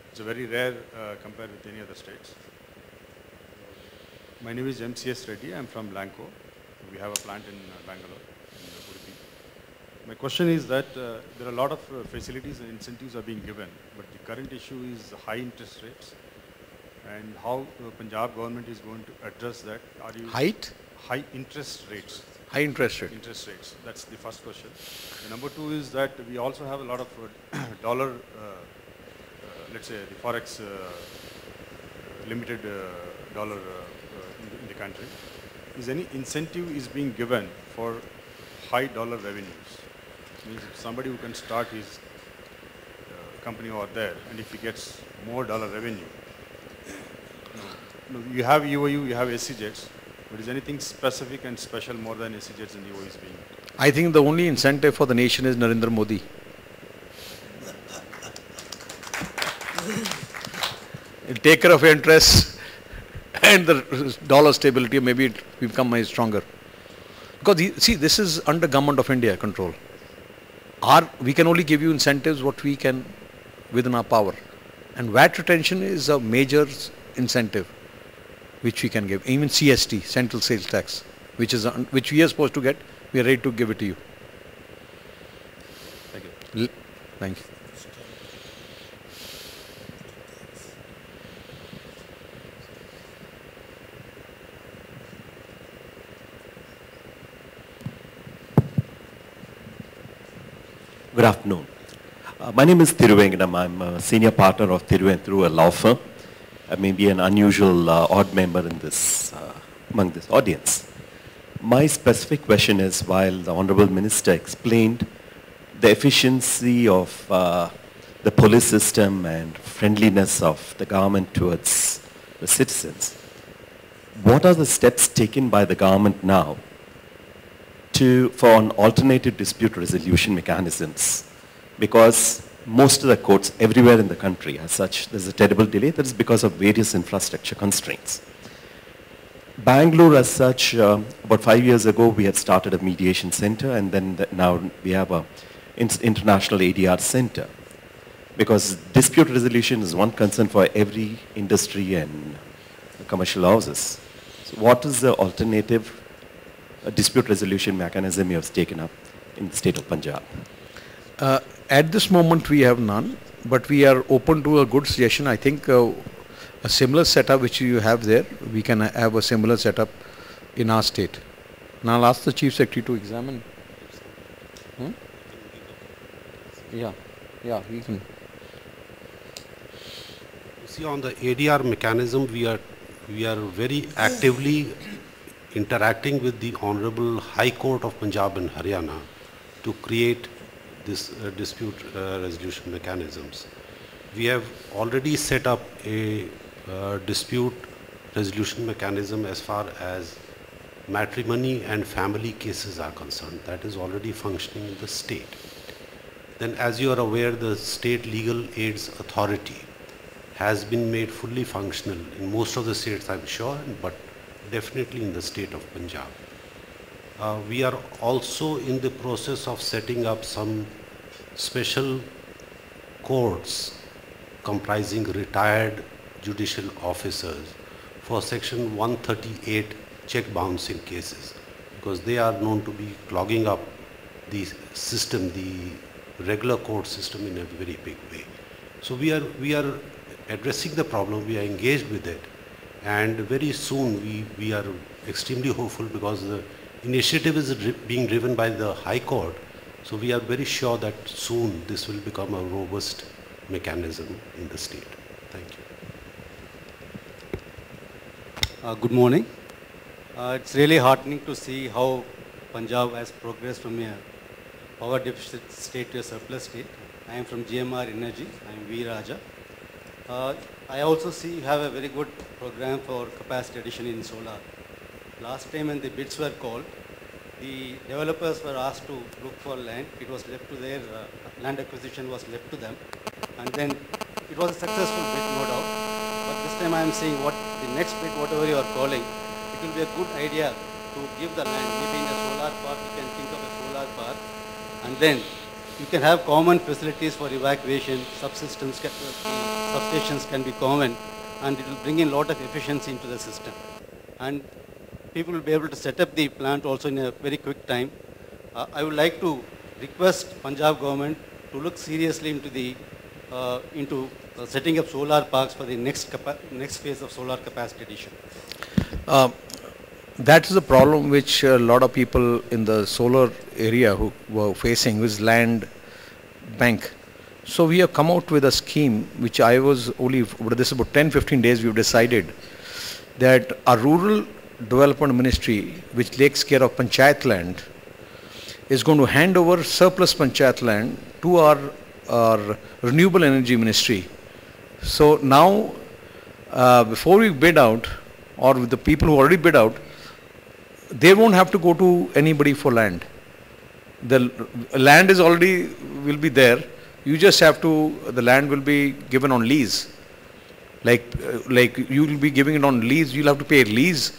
It's a very rare compared with any other states. My name is MCS Reddy. I'm from Lanco. We have a plant in Bangalore, in Udupi. My question is that there are a lot of facilities and incentives are being given, but the current issue is high interest rates and how the Punjab government is going to address that. Are you high interest rates? High interest rate. Interest rates. That's the first question. The number two is that we also have a lot of dollar, let's say the forex limited dollar in the country. Is any incentive is being given for high dollar revenues? Means if somebody who can start his company over there, and if he gets more dollar revenue, you have EOU, you have SCJets, but is anything specific and special more than SCJets and EOUs being? I think the only incentive for the nation is Narendra Modi. He'll take care of interest and the dollar stability, maybe it will become much stronger. Because see, this is under Government of India control. We can only give you incentives what we can within our power. And VAT retention is a major incentive which we can give. Even CST, Central Sales Tax, which we are supposed to get, we are ready to give it to you. Thank you. Thank you. Good afternoon. My name is Thiruvengadam. I'm a senior partner of Thiru & Through, a law firm. I may be an unusual odd member in this, among this audience. My specific question is, while the Honorable Minister explained the efficiency of the police system and friendliness of the government towards the citizens, what are the steps taken by the government now for an alternative dispute resolution mechanisms? Because most of the courts everywhere in the country as such, there's a terrible delay. That is because of various infrastructure constraints. Bangalore as such, about 5 years ago, we had started a mediation center, and then now we have a international ADR center. Because dispute resolution is one concern for every industry and commercial houses. So what is the alternative dispute resolution mechanism you have taken up in the state of Punjab? At this moment we have none, but we are open to a good suggestion. I think a similar setup which you have there, we can have a similar setup in our state. Now I'll ask the Chief Secretary to examine. Yeah, we can. See, on the ADR mechanism, we are very actively interacting with the Honorable High Court of Punjab and Haryana to create this dispute resolution mechanisms. We have already set up a dispute resolution mechanism as far as matrimony and family cases are concerned. That is already functioning in the state. Then, as you are aware, the State Legal Aids Authority has been made fully functional in most of the states, I'm sure, but definitely in the state of Punjab. We are also in the process of setting up some special courts comprising retired judicial officers for section 138 check bouncing cases, because they are known to be clogging up the system, the regular court system, in a very big way. So we are addressing the problem, we are engaged with it, and very soon we are extremely hopeful because the initiative is being driven by the High Court. So we are very sure that soon this will become a robust mechanism in the state. Thank you. Good morning. It's really heartening to see how Punjab has progressed from a power deficit state to a surplus state. I am from GMR Energy. I am V Raja. I also see you have a very good program for capacity addition in solar. Last time when the bids were called, the developers were asked to look for land. It was left to their, land acquisition was left to them. And then it was a successful bid, no doubt. But this time I am saying what the next bid, whatever you are calling, it will be a good idea to give the land. Maybe in a solar park, you can think of a solar park. And then you can have common facilities for evacuation, subsystems, substations can be common, and it will bring in a lot of efficiency into the system. And people will be able to set up the plant also in a very quick time. I would like to request Punjab government to look seriously into the setting up solar parks for the next phase of solar capacity addition. That is a problem which a lot of people in the solar area who were facing with land bank. So we have come out with a scheme which I was only, this is about 10-15 days we've decided that a rural development ministry which takes care of panchayat land is going to hand over surplus panchayat land to our renewable energy ministry. So now before we bid out, or with the people who already bid out, they won't have to go to anybody for land. The land is already will be there. You just have to, the land will be given on lease. Like you will be giving it on lease, you'll have to pay lease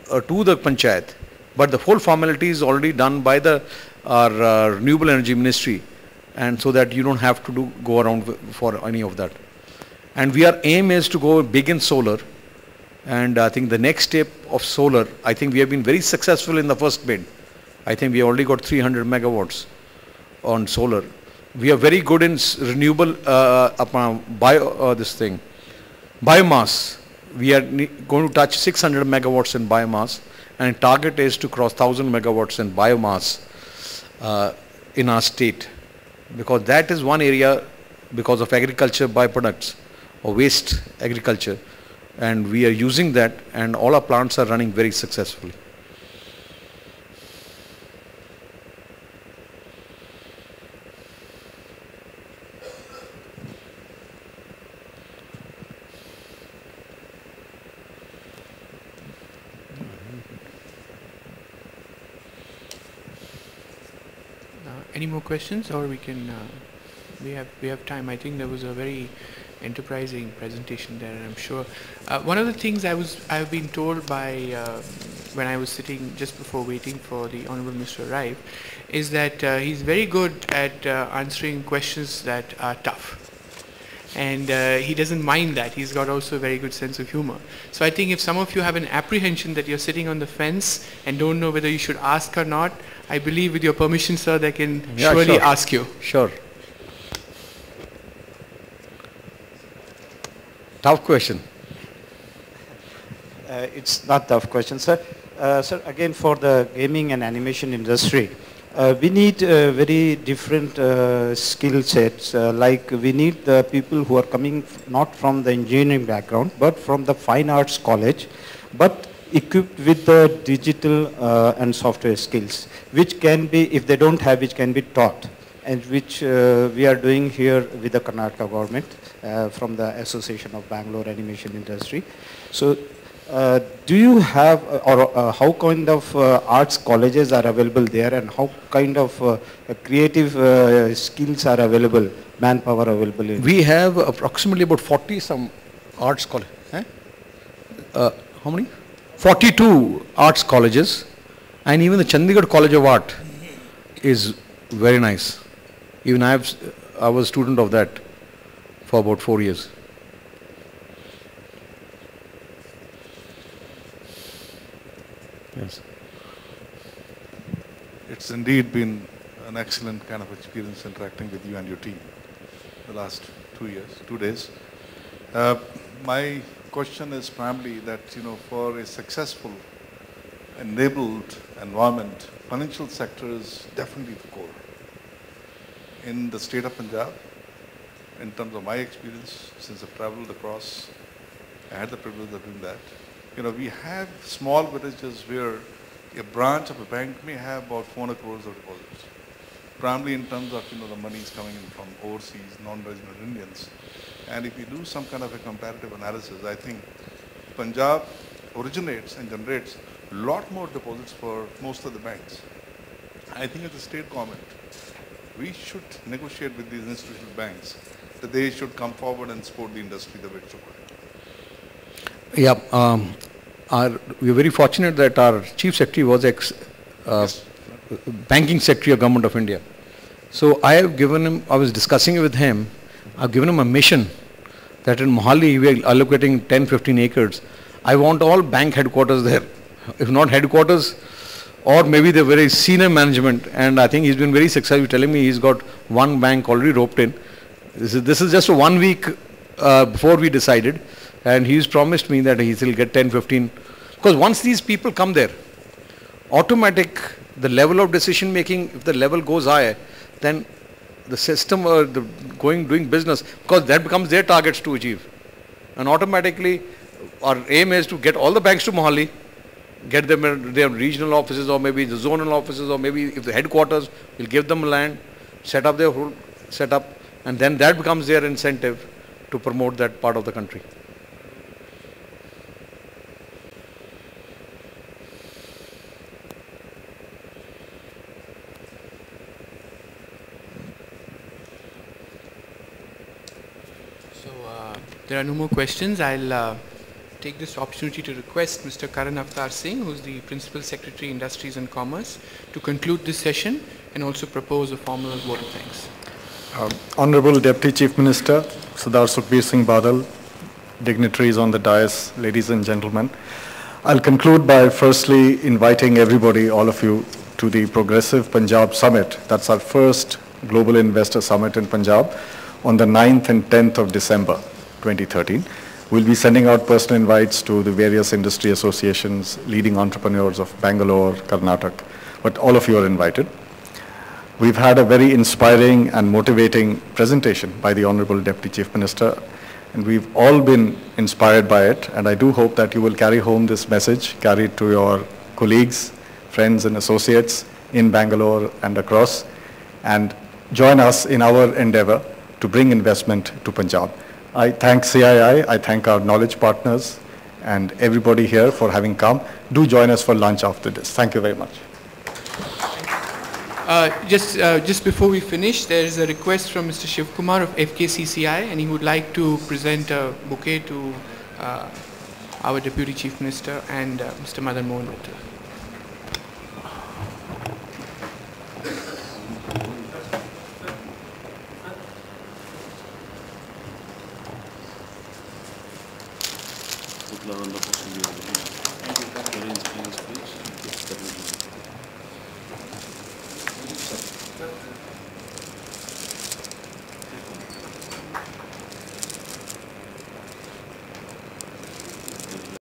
to the panchayat. But the whole formality is already done by our renewable energy ministry, and so that you don't have to go around for any of that. And our aim is to go big in solar. And I think the next step of solar, I think we have been very successful in the first bid. I think we already got 300 megawatts on solar. We are very good in renewable biomass. We are going to touch 600 megawatts in biomass, and target is to cross 1000 megawatts in biomass in our state, because that is one area because of agriculture byproducts or waste agriculture. And we are using that, and all our plants are running very successfully. Any more questions, or we can we have time. I think there was a very enterprising presentation there, and I'm sure one of the things I've been told by when I was sitting just before waiting for the Honorable Minister to arrive, is that he's very good at answering questions that are tough, and he doesn't mind that. He's got also a very good sense of humor. So I think if some of you have an apprehension that you're sitting on the fence and don't know whether you should ask or not, I believe with your permission, sir, they can surely ask you. Sure. Tough question. It's not tough question, sir. Sir, again, for the gaming and animation industry, we need very different skill sets. Like we need the people who are coming not from the engineering background, but from the fine arts college, but equipped with the digital and software skills, which can be, if they don't have, which can be taught, and which we are doing here with the Karnataka government from the Association of Bangalore Animation Industry. So do you have, or how kind of arts colleges are available there, and how kind of creative skills are available, manpower available? We have approximately about 40 some arts colleges. How many? 42 arts colleges, and even the Chandigarh College of Art is very nice. Even I was a student of that for about 4 years. Yes. It's indeed been an excellent kind of experience interacting with you and your team the last 2 days. My question is primarily that, for a successful, enabled environment, financial sector is definitely the core. In the state of Punjab, in terms of my experience, since I've traveled across, I had the privilege of doing that. we have small villages where a branch of a bank may have about 400 crores of deposits, primarily in terms of, the money is coming in from overseas, non-resident Indians. And if you do some kind of a comparative analysis, I think Punjab originates and generates a lot more deposits for most of the banks. I think as a state government, we should negotiate with these institutional banks that they should come forward and support the industry the way it's required. Yeah, we are very fortunate that our Chief Secretary was Banking Secretary of Government of India. So I have given him, I was discussing with him, I've given him a mission that in Mohali we are allocating 10-15 acres. I want all bank headquarters there. If not headquarters, or maybe the very senior management, and I think he's been very successful telling me he's got one bank already roped in. This is just 1 week before we decided, and he's promised me that he will get 10-15, because once these people come there, the level of decision making, if the level goes high, then the system or doing business, because that becomes their targets to achieve. And automatically our aim is to get all the banks to Mohali, get them their regional offices or maybe the zonal offices, or maybe if the headquarters, will give them land, set up their whole setup, and then that becomes their incentive to promote that part of the country. So there are no more questions. I'll take this opportunity to request Mr. Karan Avtar Singh, who is the Principal Secretary, Industries and Commerce, to conclude this session and also propose a formal vote of thanks. Honorable Deputy Chief Minister, Sardar Sukhbir Singh Badal, dignitaries on the dais, ladies and gentlemen. I'll conclude by firstly inviting everybody, all of you, to the Progressive Punjab Summit. That's our first Global Investor Summit in Punjab on the 9th and 10th of December 2013. We'll be sending out personal invites to the various industry associations, leading entrepreneurs of Bangalore, Karnataka, but all of you are invited. We've had a very inspiring and motivating presentation by the Honorable Deputy Chief Minister, and we've all been inspired by it, and I do hope that you will carry home this message, carry it to your colleagues, friends and associates in Bangalore and across, and join us in our endeavor to bring investment to Punjab. I thank CII, I thank our knowledge partners and everybody here for having come. Do join us for lunch after this. Thank you very much. Just before we finish, there is a request from Mr. Shiv Kumar of FKCCI, and he would like to present a bouquet to our Deputy Chief Minister and Mr. Madan Mohan Mittal.